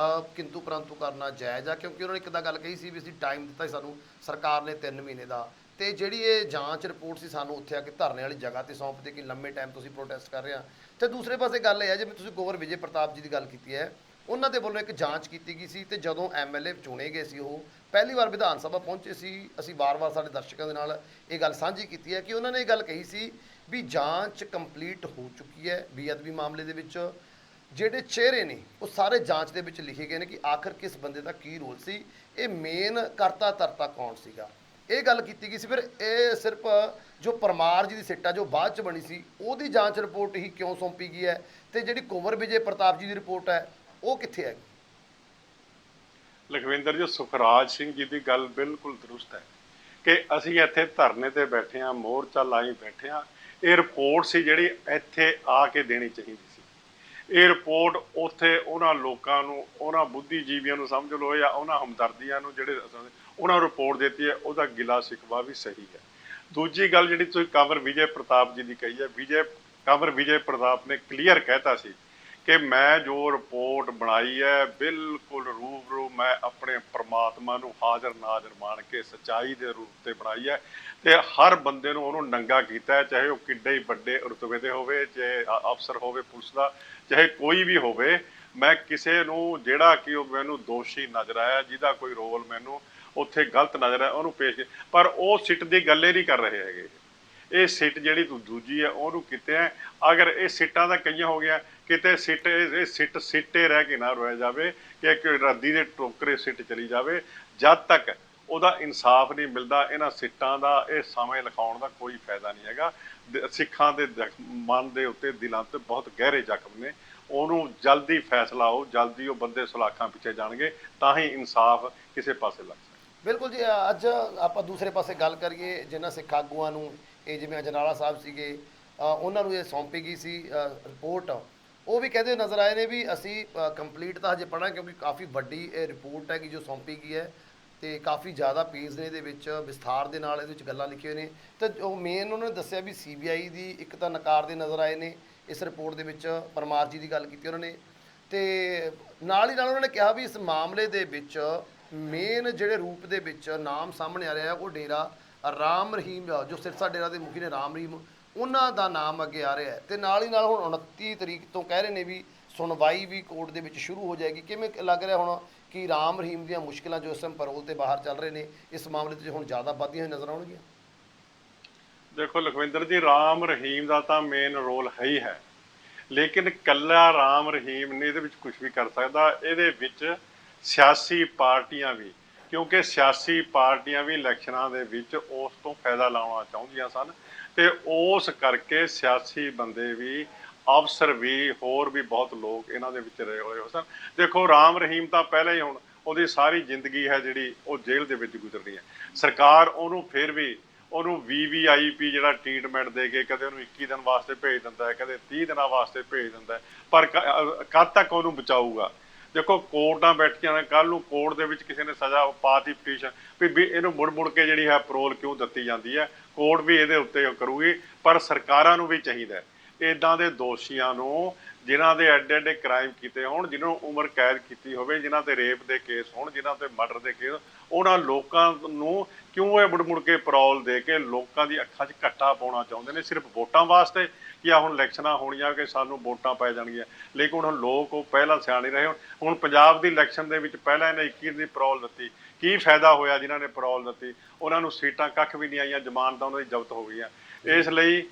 ਕਿੰਤੂ ਪਰੰਤੂ ਕਰਨਾ ਜਾਇਜ਼ ਆ, ਕਿਉਂਕਿ ਉਹਨਾਂ ਨੇ ਇੱਕ ਤਾਂ ਗੱਲ ਕਹੀ ਸੀ ਵੀ ਅਸੀਂ ਟਾਈਮ ਦਿੱਤਾ ਸੀ ਸਾਨੂੰ ਸਰਕਾਰ ਨੇ 3 ਮਹੀਨੇ ਦਾ, ਤੇ ਜਿਹੜੀ ਇਹ ਜਾਂਚ ਰਿਪੋਰਟ ਸੀ ਸਾਨੂੰ ਉੱਥੇ ਆ ਕੇ ਧਰਨੇ ਵਾਲੀ ਜਗ੍ਹਾ ਤੇ ਸੌਂਪ ਦੇ ਕਿ ਲੰਮੇ ਟਾਈਮ ਤੋਂ ਅਸੀਂ ਪ੍ਰੋਟੈਸਟ ਕਰ ਰਹੇ ਹਾਂ। ਤੇ ਦੂਸਰੇ ਪਾਸੇ ਗੱਲ ਇਹ ਹੈ, ਜਿਵੇਂ ਤੁਸੀਂ ਕੁੰਵਰ ਵਿਜੇ ਪ੍ਰਤਾਪ ਜੀ ਦੀ ਗੱਲ ਕੀਤੀ ਹੈ, ਉਹਨਾਂ ਦੇ ਵੱਲੋਂ ਇੱਕ ਜਾਂਚ ਕੀਤੀ ਗਈ ਸੀ, ਤੇ ਜਦੋਂ ਐਮਐਲਏ ਚੁਣੇ ਗਏ ਸੀ ਉਹ ਪਹਿਲੀ ਵਾਰ ਵਿਧਾਨ ਸਭਾ ਪਹੁੰਚੇ ਸੀ, ਅਸੀਂ ਵਾਰ-ਵਾਰ ਸਾਡੇ ਦਰਸ਼ਕਾਂ ਦੇ ਨਾਲ ਇਹ ਗੱਲ ਸਾਂਝੀ ਕੀਤੀ ਹੈ ਕਿ ਉਹਨਾਂ ਨੇ ਇਹ ਗੱਲ ਕਹੀ ਸੀ ਵੀ ਜਾਂਚ ਕੰਪਲੀਟ ਹੋ ਚੁੱਕੀ ਹੈ ਬੇਅਦਬੀ ਮਾਮਲੇ ਦੇ ਵਿੱਚ, ਜਿਹੜੇ ਚਿਹਰੇ ਨੇ ਉਹ ਸਾਰੇ ਜਾਂਚ ਦੇ ਵਿੱਚ ਲਿਖੇ ਗਏ ਨੇ ਕਿ ਆਖਰ ਕਿਸ ਬੰਦੇ ਦਾ ਕੀ ਰੋਲ ਸੀ, ਇਹ ਮੇਨ ਕਰਤਾ ਧਰਤਾ ਕੌਣ ਸੀਗਾ, ਇਹ ਗੱਲ ਕੀਤੀ ਗਈ ਸੀ। ਫਿਰ ਇਹ ਸਿਰਫ ਜੋ ਪਰਮਾਰ ਜੀ ਦੀ ਸਿੱਟਾ ਜੋ ਬਾਅਦ ਚ ਬਣੀ ਸੀ ਉਹਦੀ ਜਾਂਚ ਰਿਪੋਰਟ ਹੀ ਕਿਉਂ ਸੌਂਪੀ ਗਈ ਹੈ, ਤੇ ਜਿਹੜੀ ਕੁੰਵਰ ਵਿਜੇ ਪ੍ਰਤਾਪ ਜੀ ਦੀ ਰਿਪੋਰਟ ਹੈ ਉਹ ਕਿੱਥੇ ਹੈਗੀ? ਲਖਵਿੰਦਰ ਜੀ, ਸੁਖਰਾਜ ਸਿੰਘ ਜੀ ਦੀ ਗੱਲ ਬਿਲਕੁਲ ਦਰੁਸਤ ਹੈ ਕਿ ਅਸੀਂ ਇੱਥੇ ਧਰਨੇ ਤੇ ਬੈਠੇ ਹਾਂ, ਮੋਰਚਾ ਲਾਈ ਬੈਠੇ ਹਾਂ। ਇਹ ਰਿਪੋਰਟ ਸੀ ਜਿਹੜੀ ਇੱਥੇ ਆ ਕੇ ਦੇਣੀ ਚਾਹੀਦੀ ਸੀ। ਇਹ ਰਿਪੋਰਟ ਉੱਥੇ ਉਹਨਾਂ ਲੋਕਾਂ ਨੂੰ, ਉਹਨਾਂ ਬੁੱਧੀਜੀਵੀਆਂ ਨੂੰ ਸਮਝ ਲਓ ਜਾਂ ਉਹਨਾਂ ਹਮਦਰਦੀਆਂ ਨੂੰ ਜਿਹੜੇ ਉਹਨਾਂ ਨੂੰ ਰਿਪੋਰਟ ਦਿੱਤੀ ਹੈ, ਉਹਦਾ ਗਿਲਾ ਸਿਕਵਾ ਵੀ ਸਹੀ ਹੈ। ਦੂਜੀ ਗੱਲ ਜਿਹੜੀ ਤੁਸੀਂ ਕੰਵਰ ਵਿਜੇ ਪ੍ਰਤਾਪ ਜੀ ਦੀ ਕਹੀ ਹੈ, ਕੰਵਰ ਵਿਜੇ ਪ੍ਰਤਾਪ ਨੇ ਕਲੀਅਰ ਕਹਿਤਾ ਸੀ ਕਿ ਮੈਂ ਜੋ ਰਿਪੋਰਟ ਬਣਾਈ ਹੈ ਬਿਲਕੁਲ ਰੂਬਰੂ ਮੈਂ ਆਪਣੇ ਪ੍ਰਮਾਤਮਾ ਨੂੰ ਹਾਜ਼ਰ ਨਾਜ਼ਰ ਮੰਨ ਕੇ ਸੱਚਾਈ ਦੇ ਰੂਪ ਤੇ ਬਣਾਈ ਹੈ, ਤੇ ਹਰ ਬੰਦੇ ਨੂੰ ਉਹਨੂੰ ਨੰਗਾ ਕੀਤਾ ਹੈ, ਚਾਹੇ ਉਹ ਕਿੱਡੇ ਹੀ ਵੱਡੇ ਰੁਤਬੇ ਦੇ ਹੋਵੇ, ਚਾਹੇ ਅਫਸਰ ਹੋਵੇ ਪੁਲਿਸ ਦਾ, ਚਾਹੇ ਕੋਈ ਵੀ ਹੋਵੇ। ਮੈਂ ਕਿਸੇ ਨੂੰ ਜਿਹੜਾ ਕਿ ਉਹ ਮੈਨੂੰ ਦੋਸ਼ੀ ਨਜ਼ਰ ਆਇਆ, ਜਿਹਦਾ ਕੋਈ ਰੋਲ ਮੈਨੂੰ ਉੱਥੇ ਗਲਤ ਨਜ਼ਰ ਆਇਆ, ਉਹਨੂੰ ਪੇਸ਼, ਪਰ ਉਹ ਸਿੱਟ ਦੀ ਗੱਲ ਹੀ ਨਹੀਂ ਕਰ ਰਹੇ ਹੈਗੇ। ਇਹ ਸਿੱਟ ਜਿਹੜੀ ਦੂਜੀ ਹੈ ਉਹਨੂੰ ਕਿਤੇ ਹੈ, ਅਗਰ ਇਹ ਸਿੱਟਾਂ ਦਾ ਕਈਆਂ ਹੋ ਗਿਆ ਕਿਤੇ ਸਿੱਟ, ਇਹ ਸਿੱਟੇ ਰਹਿ ਕੇ ਨਾ ਰੋਇਆ ਜਾਵੇ ਕਿ ਇੱਕ ਰੱਦੀ ਦੇ ਟੋਕਰੇ ਸਿੱਟ ਚਲੀ ਜਾਵੇ, ਜਦ ਤੱਕ ਉਹਦਾ ਇਨਸਾਫ ਨਹੀਂ ਮਿਲਦਾ ਇਹਨਾਂ ਸਿੱਟਾਂ ਦਾ ਇਹ ਸਮੇਂ ਲਿਖਾਉਣ ਦਾ ਕੋਈ ਫਾਇਦਾ ਨਹੀਂ ਹੈਗਾ। ਸਿੱਖਾਂ ਦੇ ਮਨ ਦੇ ਉੱਤੇ, ਦਿਲਾਂ ਤੇ ਬਹੁਤ ਗਹਿਰੇ ਜ਼ਖਮ ਨੇ, ਉਹਨੂੰ ਜਲਦੀ ਫੈਸਲਾ ਹੋ, ਜਲਦੀ ਉਹ ਬੰਦੇ ਸੁਲਾਖਾਂ ਪਿੱਛੇ ਜਾਣਗੇ, ਤਾਂ ਹੀ ਇਨਸਾਫ ਕਿਸੇ ਪਾਸੇ ਲੱਗ ਸਕਦਾ। ਬਿਲਕੁਲ ਜੀ, ਅੱਜ ਆਪਾਂ ਦੂਸਰੇ ਪਾਸੇ ਗੱਲ ਕਰੀਏ, ਜਿਨ੍ਹਾਂ ਸਿੱਖ ਆਗੂਆਂ ਨੂੰ ਇਹ ਜਿਵੇਂ ਅਜਨਾਲਾ ਸਾਹਿਬ ਸੀਗੇ, ਉਹਨਾਂ ਨੂੰ ਇਹ ਸੌਂਪੀ ਗਈ ਸੀ ਰਿਪੋਰਟ, ਉਹ ਵੀ ਕਹਿੰਦੇ ਨਜ਼ਰ ਆਏ ਨੇ ਵੀ ਅਸੀਂ ਕੰਪਲੀਟ ਤਾਂ ਹਜੇ ਪੜ੍ਹਨਾ, ਕਿਉਂਕਿ ਕਾਫੀ ਵੱਡੀ ਇਹ ਰਿਪੋਰਟ ਹੈਗੀ ਜੋ ਸੌਂਪੀ ਗਈ ਹੈ, ਤੇ ਕਾਫੀ ਜ਼ਿਆਦਾ ਪੇਜ ਨੇ ਇਹਦੇ ਵਿੱਚ, ਵਿਸਥਾਰ ਦੇ ਨਾਲ ਇਹਦੇ ਵਿੱਚ ਗੱਲਾਂ ਲਿਖੀਆਂ ਨੇ। ਤੇ ਉਹ ਮੇਨ ਉਹਨਾਂ ਨੇ ਦੱਸਿਆ ਵੀ ਸੀਬੀਆਈ ਦੀ ਇੱਕ ਤਾਂ ਨਕਾਰਦੇ ਨਜ਼ਰ ਆਏ ਨੇ ਇਸ ਰਿਪੋਰਟ ਦੇ ਵਿੱਚ, ਪਰਮਾਰ ਜੀ ਦੀ ਗੱਲ ਕੀਤੀ ਉਹਨਾਂ ਨੇ, ਤੇ ਨਾਲ ਹੀ ਨਾਲ ਉਹਨਾਂ ਨੇ ਕਿਹਾ ਵੀ ਇਸ ਮਾਮਲੇ ਦੇ ਵਿੱਚ ਮੇਨ ਜਿਹੜੇ ਰੂਪ ਦੇ ਵਿੱਚ ਨਾਮ ਸਾਹਮਣੇ ਆ ਰਿਹਾ ਉਹ ਡੇਰਾ ਰਾਮ ਰਹੀਮ, ਜੋ ਸਿਰਸਾ ਡੇਰਾ ਦੇ ਮੁਖੀ ਨੇ ਰਾਮ ਰਹੀਮ, ਉਹਨਾਂ ਦਾ ਨਾਮ ਅੱਗੇ ਆ ਰਿਹਾ ਹੈ। ਤੇ ਨਾਲ ਹੀ ਨਾਲ ਹੁਣ 29 ਤਰੀਕ ਤੋਂ ਕਹਿ ਰਹੇ ਨੇ ਵੀ ਸੁਣਵਾਈ ਵੀ ਕੋਰਟ ਦੇ ਵਿੱਚ ਸ਼ੁਰੂ ਹੋ ਜਾਏਗੀ। ਕਿਵੇਂ ਲੱਗ ਰਿਹਾ ਹੁਣ ਕਿ ਰਾਮ ਰਹੀਮ ਦੀਆਂ ਮੁਸ਼ਕਿਲਾਂ ਜੋ ਇਸ ਟਾਈਮ ਪੈਰੋਲ ਤੇ ਬਾਹਰ ਚੱਲ ਰਹੇ ਨੇ, ਇਸ ਮਾਮਲੇ 'ਚ ਹੁਣ ਜ਼ਿਆਦਾ ਵੱਧਦੀਆਂ ਹੋਈਆਂ ਨਜ਼ਰ ਆਉਣਗੀਆਂ? ਦੇਖੋ ਲਖਵਿੰਦਰ ਜੀ, ਰਾਮ ਰਹੀਮ ਦਾ ਤਾਂ ਮੇਨ ਰੋਲ ਹੈ ਹੀ ਹੈ, ਲੇਕਿਨ ਕੱਲਾ ਰਾਮ ਰਹੀਮ ਨੇ ਇਹਦੇ ਵਿੱਚ ਕੁਝ ਵੀ ਕਰ ਸਕਦਾ। ਇਹਦੇ ਵਿੱਚ ਸਿਆਸੀ ਪਾਰਟੀਆਂ ਵੀ, ਕਿਉਂਕਿ ਸਿਆਸੀ ਪਾਰਟੀਆਂ ਵੀ ਇਲੈਕਸ਼ਨਾਂ ਦੇ ਵਿੱਚ ਉਸ ਤੋਂ ਫਾਇਦਾ ਲਾਉਣਾ ਚਾਹੁੰਦੀਆਂ ਸਨ, ਤੇ ਉਸ ਕਰਕੇ ਸਿਆਸੀ ਬੰਦੇ ਵੀ, ਅਫਸਰ ਵੀ, ਹੋਰ ਵੀ ਬਹੁਤ ਲੋਕ ਇਹਨਾਂ ਦੇ ਵਿੱਚ ਰਹੇ ਹੋਏ ਸਨ। ਦੇਖੋ ਰਾਮ ਰਹੀਮ ਤਾਂ ਪਹਿਲਾਂ ਹੀ, ਹੁਣ ਉਹਦੀ ਸਾਰੀ ਜ਼ਿੰਦਗੀ ਹੈ ਜਿਹੜੀ ਉਹ ਜੇਲ੍ਹ ਦੇ ਵਿੱਚ ਗੁਜ਼ਰਦੀ ਹੈ। ਸਰਕਾਰ ਉਹਨੂੰ ਫਿਰ ਵੀ ਉਹਨੂੰ VVIP ਜਿਹੜਾ ਟ੍ਰੀਟਮੈਂਟ ਦੇ ਕੇ ਕਦੇ ਉਹਨੂੰ 21 ਦਿਨ ਵਾਸਤੇ ਭੇਜ ਦਿੰਦਾ ਹੈ, ਕਦੇ 30 ਦਿਨਾਂ ਵਾਸਤੇ ਭੇਜ ਦਿੰਦਾ ਹੈ, ਪਰ ਕਦ ਤੱਕ ਉਹਨੂੰ ਬਚਾਊਗਾ? ਦੇਖੋ ਕੋਰਟਾਂ ਬੈਠੀਆਂ ਨੇ, ਕੱਲ੍ਹ ਨੂੰ ਕੋਰਟ ਦੇ ਵਿੱਚ ਕਿਸੇ ਨੇ ਸਜ਼ਾ ਪਾਤੀ ਪਟੀਸ਼ਨ ਵੀ ਇਹਨੂੰ ਮੁੜ ਕੇ ਜਿਹੜੀ ਹੈ ਪਰੋਲ ਕਿਉਂ ਦਿੱਤੀ ਜਾਂਦੀ ਹੈ, ਕੋਰਟ ਵੀ ਇਹਦੇ ਉੱਤੇ ਕਰੂਗੀ। ਪਰ ਸਰਕਾਰਾਂ ਨੂੰ ਵੀ ਚਾਹੀਦਾ ਇੱਦਾਂ ਦੇ ਦੋਸ਼ੀਆਂ ਨੂੰ, ਜਿਨ੍ਹਾਂ ਦੇ ਐਡੇ ਐਡੇ ਕ੍ਰਾਈਮ ਕੀਤੇ ਹੋਣ, ਜਿਹਨਾਂ ਨੂੰ ਉਮਰ ਕੈਦ ਕੀਤੀ ਹੋਵੇ, ਜਿਨ੍ਹਾਂ ਤੇ ਰੇਪ ਦੇ ਕੇਸ ਹੋਣ, ਜਿਨ੍ਹਾਂ ਤੇ ਮਰਡਰ ਦੇ ਕੇਸ, ਉਹਨਾਂ ਲੋਕਾਂ ਨੂੰ ਕਿਉਂ ਇਹ ਮੁੜ ਕੇ ਪਰੋਲ ਦੇ ਕੇ ਲੋਕਾਂ ਦੀ ਅੱਖਾਂ 'ਚ ਘੱਟਾ ਪਾਉਣਾ ਚਾਹੁੰਦੇ ਨੇ, ਸਿਰਫ ਵੋਟਾਂ ਵਾਸਤੇ? ਕਿ ਹੁਣ ਇਲੈਕਸ਼ਨਾਂ ਹੋਣੀਆਂ ਕਿ ਸਾਨੂੰ ਵੋਟਾਂ ਪੈ ਜਾਣਗੀਆਂ, ਲੇਕਿਨ ਹੁਣ ਲੋਕ ਉਹ ਪਹਿਲਾਂ ਸਿਆਣੇ ਰਹੇ। ਹੁਣ ਪੰਜਾਬ ਦੀ ਇਲੈਕਸ਼ਨ ਦੇ ਵਿੱਚ ਪਹਿਲਾਂ ਇਹਨੇ 21 ਦੀ ਪਰੋਲ ਦਿੱਤੀ, ਕੀ ਫਾਇਦਾ ਹੋਇਆ? ਜਿਨ੍ਹਾਂ ਨੇ ਪਰੋਲ ਦਿੱਤੀ ਉਹਨਾਂ ਨੂੰ ਸੀਟਾਂ ਕੱਖ ਵੀ ਨਹੀਂ ਆਈਆਂ, ਜ਼ਮਾਨਤਾਂ ਉਹਨਾਂ ਦੀ ਜ਼ਬਤ ਹੋ ਗਈਆਂ। ਇਸ ਲਈ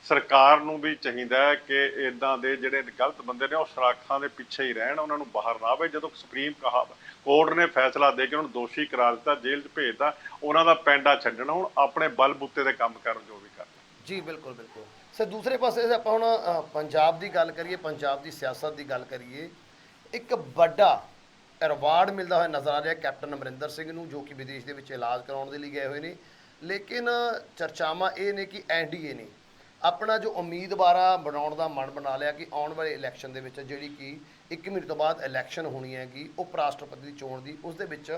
ਸਰਕਾਰ ਨੂੰ ਵੀ ਚਾਹੀਦਾ ਹੈ ਕਿ ਇੱਦਾਂ ਦੇ ਜਿਹੜੇ ਗਲਤ ਬੰਦੇ ਨੇ ਉਹ ਸਰਾਖਾਂ ਦੇ ਪਿੱਛੇ ਹੀ ਰਹਿਣ, ਉਹਨਾਂ ਨੂੰ ਬਾਹਰ ਨਾ ਆਵੇ। ਜਦੋਂ ਸੁਪਰੀਮ ਕੋਰਟ ਨੇ ਫੈਸਲਾ ਦੇ ਕੇ ਉਹਨਾਂ ਨੂੰ ਦੋਸ਼ੀ ਕਰਾਰ ਦਿੱਤਾ, ਜੇਲ੍ਹ 'ਚ ਭੇਜਤਾ, ਉਹਨਾਂ ਦਾ ਪੈਂਡਾ ਛੱਡਣਾ, ਹੁਣ ਆਪਣੇ ਬਲਬੂਤੇ ਦੇ ਕੰਮ ਕਰਨ ਜੋ ਵੀ ਕਰਨ। ਜੀ ਬਿਲਕੁਲ ਬਿਲਕੁਲ ਸਰ। ਦੂਸਰੇ ਪਾਸੇ ਆਪਾਂ ਹੁਣ ਪੰਜਾਬ ਦੀ ਗੱਲ ਕਰੀਏ, ਪੰਜਾਬ ਦੀ ਸਿਆਸਤ ਦੀ ਗੱਲ ਕਰੀਏ, ਇੱਕ ਵੱਡਾ ਰਿਵਾਰਡ ਮਿਲਦਾ ਹੋਇਆ ਨਜ਼ਰ ਆ ਰਿਹਾ ਕੈਪਟਨ ਅਮਰਿੰਦਰ ਸਿੰਘ ਨੂੰ, ਜੋ ਕਿ ਵਿਦੇਸ਼ ਦੇ ਵਿੱਚ ਇਲਾਜ ਕਰਾਉਣ ਦੇ ਲਈ ਗਏ ਹੋਏ ਨੇ। ਲੇਕਿਨ ਚਰਚਾਵਾਂ ਇਹ ਨੇ ਕਿ NDA ਨੇ ਆਪਣਾ ਜੋ ਉਮੀਦਵਾਰਾਂ ਬਣਾਉਣ ਦਾ ਮਨ ਬਣਾ ਲਿਆ ਕਿ ਆਉਣ ਵਾਲੇ ਇਲੈਕਸ਼ਨ ਦੇ ਵਿੱਚ, ਜਿਹੜੀ ਕਿ 1 ਮਹੀਨੇ ਤੋਂ ਬਾਅਦ ਇਲੈਕਸ਼ਨ ਹੋਣੀ ਹੈਗੀ ਉਪ ਰਾਸ਼ਟਰਪਤੀ ਦੀ ਚੋਣ ਦੀ, ਉਸ ਦੇ ਵਿੱਚ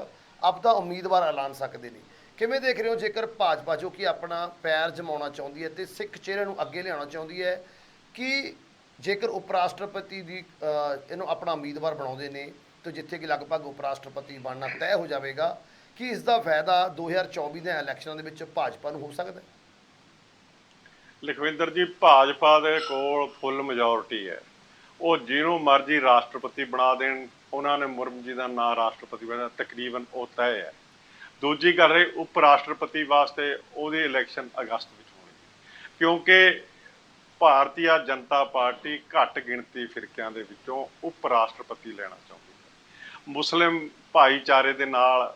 ਆਪਦਾ ਉਮੀਦਵਾਰ ਐਲਾਨ ਸਕਦੇ ਨੇ। ਕਿਵੇਂ ਦੇਖ ਰਹੇ ਹੋ ਜੇਕਰ ਭਾਜਪਾ ਜੋ ਕਿ ਆਪਣਾ ਪੈਰ ਜਮਾਉਣਾ ਚਾਹੁੰਦੀ ਹੈ ਤੇ ਸਿੱਖ ਚਿਹਰੇ ਨੂੰ ਅੱਗੇ ਲਿਆਉਣਾ ਚਾਹੁੰਦੀ ਹੈ ਕਿ ਜੇਕਰ ਉਪ ਰਾਸ਼ਟਰਪਤੀ ਦੀ ਇਹਨੂੰ ਆਪਣਾ ਉਮੀਦਵਾਰ ਬਣਾਉਂਦੇ ਨੇ ਤੇ ਜਿੱਥੇ ਕਿ ਲਗਭਗ ਉਪ ਰਾਸ਼ਟਰਪਤੀ ਬਣਨਾ ਤੈਅ ਹੋ ਜਾਵੇਗਾ, ਕਿ ਇਸ ਦਾ ਫਾਇਦਾ 2024 ਦੇ ਇਲੈਕਸ਼ਨਾਂ ਦੇ ਵਿੱਚ ਭਾਜਪਾ ਨੂੰ ਹੋ ਸਕਦਾ ਹੈ? ਲਖਵਿੰਦਰ ਜੀ, ਭਾਜਪਾ ਦੇ ਕੋਲ ਫੁੱਲ ਮੈਜੋਰਟੀ ਹੈ। ਉਹ ਜਿਹਨੂੰ ਮਰਜ਼ੀ ਰਾਸ਼ਟਰਪਤੀ ਬਣਾ ਦੇਣ, ਉਹਨਾਂ ਨੇ ਮੁਰਮੂ ਜੀ ਦਾ ਨਾਂ ਰਾਸ਼ਟਰਪਤੀ ਬਣਾਉਣਾ ਤਕਰੀਬਨ ਉਹ ਤੈਅ ਹੈ। ਦੂਜੀ ਗੱਲ ਰਹੀ ਉਪ ਰਾਸ਼ਟਰਪਤੀ ਵਾਸਤੇ, ਉਹਦੀ ਇਲੈਕਸ਼ਨ ਅਗਸਤ ਵਿੱਚ ਹੋਣੀ, ਕਿਉਂਕਿ ਭਾਰਤੀ ਜਨਤਾ ਪਾਰਟੀ ਘੱਟ ਗਿਣਤੀ ਫਿਰਕਿਆਂ ਦੇ ਵਿੱਚੋਂ ਉਪ ਰਾਸ਼ਟਰਪਤੀ ਲੈਣਾ ਚਾਹੁੰਦੀ ਹੈ। ਮੁਸਲਿਮ ਭਾਈਚਾਰੇ ਦੇ ਨਾਲ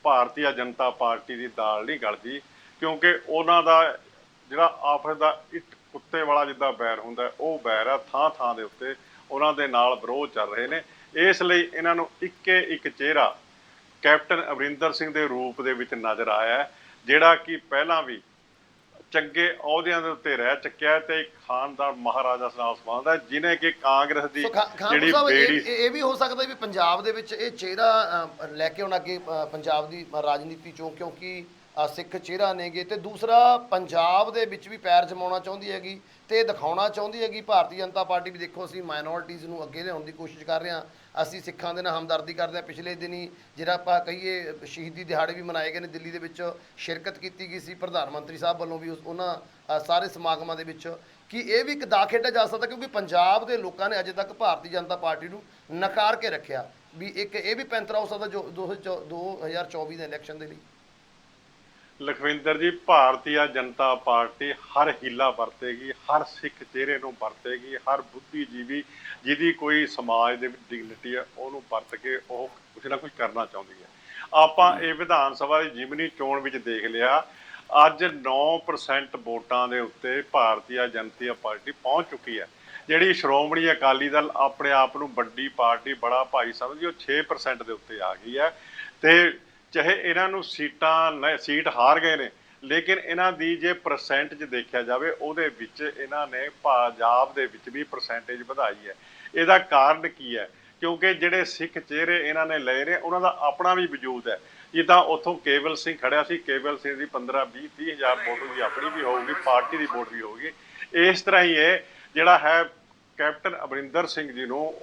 ਭਾਰਤੀ ਜਨਤਾ ਪਾਰਟੀ ਦੀ ਦਾਲ ਨਹੀਂ ਗਲਦੀ, ਕਿਉਂਕਿ ਉਹਨਾਂ ਦਾ ਜਿਹੜਾ ਆਪਸ ਦਾ ਇੱਟ ਕੁੱਤੇ ਵਾਲਾ ਜਿੱਦਾਂ ਬੈਰ ਹੁੰਦਾ, ਉਹ ਬੈਰ ਆ। ਥਾਂ ਥਾਂ ਦੇ ਉੱਤੇ ਉਹਨਾਂ ਦੇ ਨਾਲ ਵਿਰੋਧ ਚੱਲ ਰਹੇ ਨੇ। ਇਸ ਲਈ ਇਹਨਾਂ ਨੂੰ ਇੱਕੇ ਇੱਕ ਚਿਹਰਾ ਕੈਪਟਨ ਅਮਰਿੰਦਰ ਸਿੰਘ ਦੇ ਰੂਪ ਦੇ ਵਿੱਚ ਨਜ਼ਰ ਆਇਆ, ਜਿਹੜਾ ਕਿ ਪਹਿਲਾਂ ਵੀ ਚੰਗੇ ਅਹੁਦਿਆਂ ਦੇ ਉੱਤੇ ਰਹਿ ਚੁੱਕਿਆ ਤੇ ਖਾਨਦਾਨ ਮਹਾਰਾਜਾ ਨਾਲ ਸੰਬੰਧ ਹੈ, ਜਿਹਨੇ ਕਿ ਕਾਂਗਰਸ ਦੀ ਜਿਹੜੀ ਬੇੜੀ ਇਹ ਵੀ ਹੋ ਸਕਦਾ ਵੀ ਪੰਜਾਬ ਦੇ ਵਿੱਚ ਇਹ ਚਿਹਰਾ ਲੈ ਕੇ ਹੁਣ ਅੱਗੇ ਪੰਜਾਬ ਦੀ ਰਾਜਨੀਤੀ ਚੋਂ, ਕਿਉਂਕਿ ਸਿੱਖ ਚਿਹਰਾ ਨੇਗੇ, ਤੇ ਦੂਸਰਾ ਪੰਜਾਬ ਦੇ ਵਿੱਚ ਵੀ ਪੈਰ ਜਮਾਉਣਾ ਚਾਹੁੰਦੀ ਹੈਗੀ ਤੇ ਦਿਖਾਉਣਾ ਚਾਹੁੰਦੀ ਹੈਗੀ ਭਾਰਤੀ ਜਨਤਾ ਪਾਰਟੀ ਵੀ, ਦੇਖੋ ਅਸੀਂ ਮਾਈਨੋਰਟੀਜ਼ ਨੂੰ ਅੱਗੇ ਲਿਆਉਣ ਦੀ ਕੋਸ਼ਿਸ਼ ਕਰ ਰਹੇ ਹਾਂ, ਅਸੀਂ ਸਿੱਖਾਂ ਦੇ ਨਾਲ ਹਮਦਰਦੀ ਕਰਦੇ ਹਾਂ। ਪਿਛਲੇ ਦਿਨੀ ਜਿਹੜਾ ਆਪਾਂ ਕਹੀਏ ਸ਼ਹੀਦੀ ਦਿਹਾੜੇ ਵੀ ਮਨਾਏ ਗਏ ਨੇ, ਦਿੱਲੀ ਦੇ ਵਿੱਚ ਸ਼ਿਰਕਤ ਕੀਤੀ ਗਈ ਸੀ ਪ੍ਰਧਾਨ ਮੰਤਰੀ ਸਾਹਿਬ ਵੱਲੋਂ ਵੀ ਉਹਨਾਂ ਸਾਰੇ ਸਮਾਗਮਾਂ ਦੇ ਵਿੱਚ, ਕਿ ਇਹ ਵੀ ਇੱਕ ਦਾ ਖੇਡਿਆ ਜਾ ਸਕਦਾ, ਕਿਉਂਕਿ ਪੰਜਾਬ ਦੇ ਲੋਕਾਂ ਨੇ ਅਜੇ ਤੱਕ ਭਾਰਤੀ ਜਨਤਾ ਪਾਰਟੀ ਨੂੰ ਨਕਾਰ ਕੇ ਰੱਖਿਆ ਵੀ ਇੱਕ ਇਹ ਵੀ ਪੈਂਤਰਾ ਹੋ ਸਕਦਾ ਜੋ 2024 ਦੇ ਇਲੈਕਸ਼ਨ ਦੇ ਲਈ। ਲਖਵਿੰਦਰ ਜੀ, ਭਾਰਤੀ ਜਨਤਾ ਪਾਰਟੀ ਹਰ ਹੀਲਾ ਵਰਤੇਗੀ, ਹਰ ਸਿੱਖ ਚਿਹਰੇ ਨੂੰ ਵਰਤੇਗੀ, ਹਰ ਬੁੱਧੀਜੀਵੀ ਜਿਹਦੀ ਕੋਈ ਸਮਾਜ ਦੇ ਵਿੱਚ ਡਿਗਨਿਟੀ ਹੈ ਉਹਨੂੰ ਵਰਤ ਕੇ ਉਹ ਕੁਛ ਨਾ ਕੁਛ ਕਰਨਾ ਚਾਹੁੰਦੀ ਹੈ। ਆਪਾਂ ਇਹ ਵਿਧਾਨ ਸਭਾ ਦੀ ਜਿਮਨੀ ਚੋਣ ਵਿੱਚ ਦੇਖ ਲਿਆ, ਅੱਜ 9% ਵੋਟਾਂ ਦੇ ਉੱਤੇ ਭਾਰਤੀ ਜਨਤਾ ਪਾਰਟੀ ਪਹੁੰਚ ਚੁੱਕੀ ਹੈ। ਜਿਹੜੀ ਸ਼੍ਰੋਮਣੀ ਅਕਾਲੀ ਦਲ ਆਪਣੇ ਆਪ ਨੂੰ ਵੱਡੀ ਪਾਰਟੀ, ਬੜਾ ਭਾਈ ਸਮਝਦੀ, ਉਹ 6% ਦੇ ਉੱਤੇ ਆ ਗਈ ਹੈ। ਤੇ ਚਾਹੇ ਇਹਨਾਂ ਨੂੰ ਸੀਟ ਹਾਰ ਗਏ ਨੇ, ਲੇਕਿਨ ਇਹਨਾਂ ਦੀ ਜੇ ਪਰਸੈਂਟੇਜ ਦੇਖਿਆ ਜਾਵੇ ਉਹਦੇ ਵਿੱਚ ਇਹਨਾਂ ਨੇ ਪੰਜਾਬ ਦੇ ਵਿੱਚ ਵੀ ਪਰਸੈਂਟੇਜ ਵਧਾਈ ਹੈ। ਇਹਦਾ ਕਾਰਨ ਕੀ ਹੈ? ਕਿਉਂਕਿ ਜਿਹੜੇ ਸਿੱਖ ਚਿਹਰੇ ਇਹਨਾਂ ਨੇ ਲਏ ਨੇ ਉਹਨਾਂ ਦਾ ਆਪਣਾ ਵੀ ਵਜੂਦ ਹੈ। ਜਿੱਦਾਂ ਉੱਥੋਂ ਕੇਵਲ ਸਿੰਘ ਖੜਿਆ ਸੀ, ਕੇਵਲ ਸਿੰਘ ਦੀ 15-20-30 ਹਜ਼ਾਰ ਵੋਟ ਦੀ ਆਪਣੀ ਵੀ ਹੋਊਗੀ, ਪਾਰਟੀ ਦੀ ਵੋਟ ਵੀ ਹੋਊਗੀ। ਇਸ ਤਰ੍ਹਾਂ ਹੀ ਇਹ ਜਿਹੜਾ ਹੈ ਕੈਪਟਨ ਅਮਰਿੰਦਰ ਸਿੰਘ ਜੀ ਨੂੰ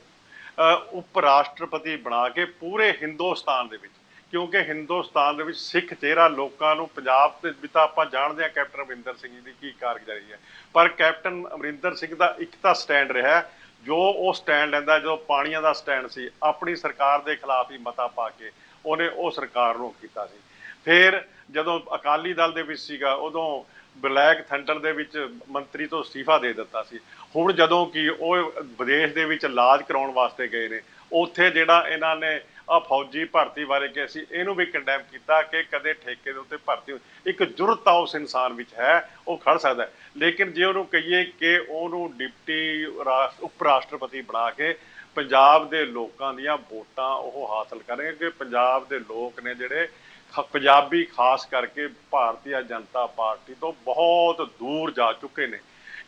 ਉਪ ਰਾਸ਼ਟਰਪਤੀ ਬਣਾ ਕੇ ਪੂਰੇ ਹਿੰਦੁਸਤਾਨ ਦੇ ਵਿੱਚ, ਕਿਉਂਕਿ ਹਿੰਦੁਸਤਾਨ ਦੇ ਵਿੱਚ ਸਿੱਖ ਚਿਹਰਾ ਲੋਕਾਂ ਨੂੰ, ਪੰਜਾਬ ਦੇ ਵਿੱਚ ਤਾਂ ਆਪਾਂ ਜਾਣਦੇ ਹਾਂ ਕੈਪਟਨ ਅਮਰਿੰਦਰ ਸਿੰਘ ਜੀ ਦੀ ਕੀ ਕਾਰਗੁਜ਼ਾਰੀ ਹੈ, ਪਰ ਕੈਪਟਨ ਅਮਰਿੰਦਰ ਸਿੰਘ ਦਾ ਇੱਕ ਤਾਂ ਸਟੈਂਡ ਰਿਹਾ, ਜੋ ਉਹ ਸਟੈਂਡ ਲੈਂਦਾ, ਜਦੋਂ ਪਾਣੀਆਂ ਦਾ ਸਟੈਂਡ ਸੀ, ਆਪਣੀ ਸਰਕਾਰ ਦੇ ਖਿਲਾਫ ਹੀ ਮਤਾ ਪਾ ਕੇ ਉਹਨੇ ਉਹ ਸਰਕਾਰ ਨੂੰ ਕੀਤਾ ਸੀ। ਫਿਰ ਜਦੋਂ ਅਕਾਲੀ ਦਲ ਦੇ ਵਿੱਚ ਸੀਗਾ, ਉਦੋਂ ਬਲੈਕ ਥੰਡਰ ਦੇ ਵਿੱਚ ਮੰਤਰੀ ਤੋਂ ਅਸਤੀਫਾ ਦੇ ਦਿੱਤਾ ਸੀ। ਹੁਣ ਜਦੋਂ ਕਿ ਉਹ ਵਿਦੇਸ਼ ਦੇ ਵਿੱਚ ਇਲਾਜ ਕਰਾਉਣ ਵਾਸਤੇ ਗਏ ਨੇ, ਉੱਥੇ ਜਿਹੜਾ ਇਹਨਾਂ ਨੇ ਫੌਜੀ ਭਰਤੀ ਬਾਰੇ ਕਿ ਅਸੀਂ ਇਹਨੂੰ ਵੀ ਕੰਡੈਮ ਕੀਤਾ ਕਿ ਕਦੇ ਠੇਕੇ ਦੇ ਉੱਤੇ ਭਰਤੀ, ਇੱਕ ਜੁਰਤ ਆ ਉਸ ਇਨਸਾਨ ਵਿੱਚ ਹੈ, ਉਹ ਖੜ ਸਕਦਾ। ਲੇਕਿਨ ਜੇ ਉਹਨੂੰ ਕਹੀਏ ਕਿ ਉਹਨੂੰ ਡਿਪਟੀ ਉਪ ਰਾਸ਼ਟਰਪਤੀ ਬਣਾ ਕੇ ਪੰਜਾਬ ਦੇ ਲੋਕਾਂ ਦੀਆਂ ਵੋਟਾਂ ਉਹ ਹਾਸਲ ਕਰਨਗੇ, ਕਿ ਪੰਜਾਬ ਦੇ ਲੋਕ ਨੇ ਜਿਹੜੇ ਪੰਜਾਬੀ ਖਾਸ ਕਰਕੇ ਭਾਰਤੀ ਜਨਤਾ ਪਾਰਟੀ ਤੋਂ ਬਹੁਤ ਦੂਰ ਜਾ ਚੁੱਕੇ ਨੇ,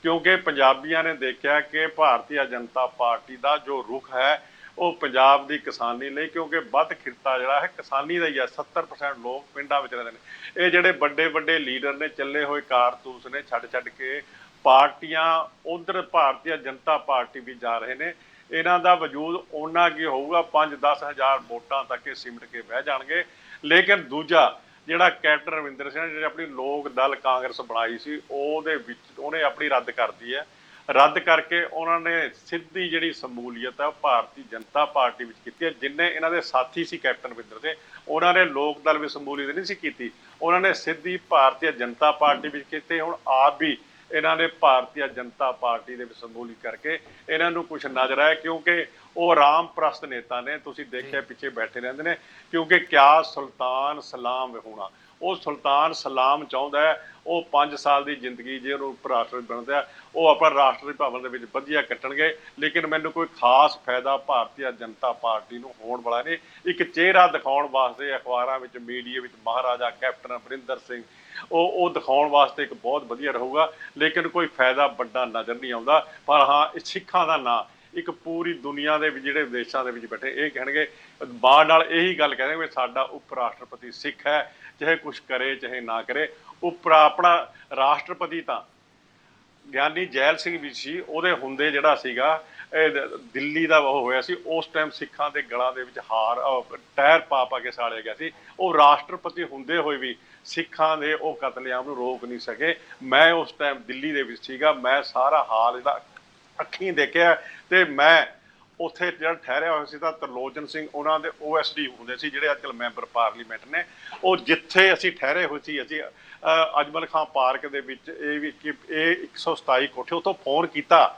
ਕਿਉਂਕਿ ਪੰਜਾਬੀਆਂ ਨੇ ਦੇਖਿਆ ਕਿ ਭਾਰਤੀ ਜਨਤਾ ਪਾਰਟੀ ਦਾ ਜੋ ਰੁਖ ਹੈ ਉਹ ਪੰਜਾਬ ਦੀ ਕਿਸਾਨੀ ਲਈ, ਕਿਉਂਕਿ ਵੱਧ ਖਿੱਤਾ ਜਿਹੜਾ ਹੈ ਕਿਸਾਨੀ ਦਾ ਹੀ ਹੈ। 70% ਲੋਕ ਪਿੰਡਾਂ ਵਿੱਚ ਰਹਿੰਦੇ ਨੇ। ਇਹ ਜਿਹੜੇ ਵੱਡੇ ਵੱਡੇ ਲੀਡਰ ਨੇ, ਚੱਲੇ ਹੋਏ ਕਾਰਤੂਸ ਨੇ, ਛੱਡ ਕੇ ਪਾਰਟੀਆਂ ਉਧਰ ਭਾਰਤੀ ਜਨਤਾ ਪਾਰਟੀ ਵੀ ਜਾ ਰਹੇ ਨੇ। ਇਹਨਾਂ ਦਾ ਵਜੂਦ ਓਨਾ ਕੀ ਹੋਊਗਾ, 5-10 ਹਜ਼ਾਰ ਵੋਟਾਂ ਤੱਕ ਇਹ ਸਿਮਟ ਕੇ ਬਹਿ ਜਾਣਗੇ। ਲੇਕਿਨ ਦੂਜਾ ਜਿਹੜਾ ਕੈਪਟਨ ਅਮਰਿੰਦਰ ਸਿੰਘ ਨੇ ਜਿਹੜੀ ਆਪਣੀ ਲੋਕ ਦਲ ਕਾਂਗਰਸ ਬਣਾਈ ਸੀ, ਉਹਦੇ ਵਿੱਚ ਉਹਨੇ ਆਪਣੀ ਰੱਦ ਕਰਤੀ ਹੈ। ਰੱਦ ਕਰਕੇ ਉਹਨਾਂ ਨੇ ਸਿੱਧੀ ਜਿਹੜੀ ਸ਼ਮੂਲੀਅਤ ਹੈ ਭਾਰਤੀ ਜਨਤਾ ਪਾਰਟੀ ਵਿੱਚ ਕੀਤੀ ਹੈ। ਜਿੰਨੇ ਇਹਨਾਂ ਦੇ ਸਾਥੀ ਸੀ ਕੈਪਟਨ ਅਮਰਿੰਦਰ ਦੇ, ਉਹਨਾਂ ਨੇ ਲੋਕ ਦਲ ਵਿੱਚ ਸ਼ਮੂਲੀਅਤ ਨਹੀਂ ਸੀ ਕੀਤੀ, ਉਹਨਾਂ ਨੇ ਸਿੱਧੀ ਭਾਰਤੀ ਜਨਤਾ ਪਾਰਟੀ ਵਿੱਚ ਕੀਤੀ। ਹੁਣ ਆਪ ਵੀ ਇਹਨਾਂ ਨੇ ਭਾਰਤੀ ਜਨਤਾ ਪਾਰਟੀ ਦੇ ਵਿੱਚ ਸ਼ਮੂਲੀਅਤ ਕਰਕੇ ਇਹਨਾਂ ਨੂੰ ਕੁਛ ਨਜ਼ਰ ਆਇਆ, ਕਿਉਂਕਿ ਉਹ ਆਰਾਮ ਪ੍ਰਸਤ ਨੇਤਾ ਨੇ। ਤੁਸੀਂ ਦੇਖਿਆ ਪਿੱਛੇ ਬੈਠੇ ਰਹਿੰਦੇ ਨੇ, ਕਿਉਂਕਿ ਕਿਆ ਸੁਲਤਾਨ ਸਲਾਮ ਹੋਣਾ, ਉਹ ਸੁਲਤਾਨ ਸਲਾਮ ਚਾਹੁੰਦਾ ਹੈ। ਉਹ 5 ਸਾਲ ਦੀ ਜ਼ਿੰਦਗੀ ਜੇ ਉਹਨੂੰ ਉਪ ਰਾਸ਼ਟਰਪਤੀ ਬਣਦਾ, ਉਹ ਆਪਣਾ ਰਾਸ਼ਟਰਪਤੀ ਭਵਨ ਦੇ ਵਿੱਚ ਵਧੀਆ ਕੱਟਣਗੇ, ਲੇਕਿਨ ਮੈਨੂੰ ਕੋਈ ਖਾਸ ਫਾਇਦਾ ਭਾਰਤੀ ਜਨਤਾ ਪਾਰਟੀ ਨੂੰ ਹੋਣ ਵਾਲਾ ਨਹੀਂ। ਇੱਕ ਚਿਹਰਾ ਦਿਖਾਉਣ ਵਾਸਤੇ ਅਖਬਾਰਾਂ ਵਿੱਚ, ਮੀਡੀਆ ਵਿੱਚ ਮਹਾਰਾਜਾ ਕੈਪਟਨ ਅਮਰਿੰਦਰ ਸਿੰਘ ਉਹ ਦਿਖਾਉਣ ਵਾਸਤੇ ਇੱਕ ਬਹੁਤ ਵਧੀਆ ਰਹੂਗਾ, ਲੇਕਿਨ ਕੋਈ ਫਾਇਦਾ ਵੱਡਾ ਨਜ਼ਰ ਨਹੀਂ ਆਉਂਦਾ। ਪਰ ਹਾਂ, ਸਿੱਖਾਂ ਦਾ ਨਾਂ ਇੱਕ ਪੂਰੀ ਦੁਨੀਆ ਦੇ ਵਿੱਚ ਜਿਹੜੇ ਵਿਦੇਸ਼ਾਂ ਦੇ ਵਿੱਚ ਬੈਠੇ ਇਹ ਕਹਿਣਗੇ, ਬਾਣ ਨਾਲ ਇਹੀ ਗੱਲ ਕਹਿੰਦੇ ਵੀ ਸਾਡਾ ਉਪ ਰਾਸ਼ਟਰਪਤੀ ਸਿੱਖ ਹੈ, ਚਾਹੇ ਕੁਝ ਕਰੇ ਚਾਹੇ ਨਾ ਕਰੇ। ਆਪਣਾ ਰਾਸ਼ਟਰਪਤੀ ਤਾਂ ਗਿਆਨੀ ਜੈਲ ਸਿੰਘ ਵੀ ਸੀ, ਉਹਦੇ ਹੁੰਦੇ ਜਿਹੜਾ ਸੀਗਾ ਦਿੱਲੀ ਦਾ ਉਹ ਹੋਇਆ ਸੀ, ਉਸ ਟਾਈਮ ਸਿੱਖਾਂ ਦੇ ਗਲਾਂ ਦੇ ਵਿੱਚ ਟਾਇਰ ਪਾ ਪਾ ਕੇ ਸਾੜਿਆ ਗਿਆ ਸੀ। ਉਹ ਰਾਸ਼ਟਰਪਤੀ ਹੁੰਦੇ ਹੋਏ ਵੀ ਸਿੱਖਾਂ ਦੇ ਉਹ ਕਤਲੇਆਮ ਨੂੰ ਰੋਕ ਨਹੀਂ ਸਕੇ। ਮੈਂ ਉਸ ਟਾਈਮ ਦਿੱਲੀ ਦੇ ਵਿੱਚ ਸੀਗਾ, ਮੈਂ ਸਾਰਾ ਹਾਲ ਇਹਦਾ ਅੱਖੀਂ ਦੇਖਿਆ। ਤੇ ਮੈਂ ਉੱਥੇ ਜਿਹੜਾ ਠਹਿਰਿਆ ਹੋਇਆ ਸੀ ਤਾਂ ਤਰਲੋਚਨ ਸਿੰਘ ਉਹਨਾਂ ਦੇ OSD ਹੁੰਦੇ ਸੀ, ਜਿਹੜੇ ਅੱਜ ਕੱਲ੍ਹ ਮੈਂਬਰ ਪਾਰਲੀਮੈਂਟ ਨੇ। ਉਹ ਜਿੱਥੇ ਅਸੀਂ ਠਹਿਰੇ ਹੋਏ ਸੀ, ਅਸੀਂ ਅਜਮਲ ਖਾਂ ਪਾਰਕ ਦੇ ਵਿੱਚ, ਇਹ 127 ਕੋਠੇ, ਉੱਥੋਂ ਫੋਨ ਕੀਤਾ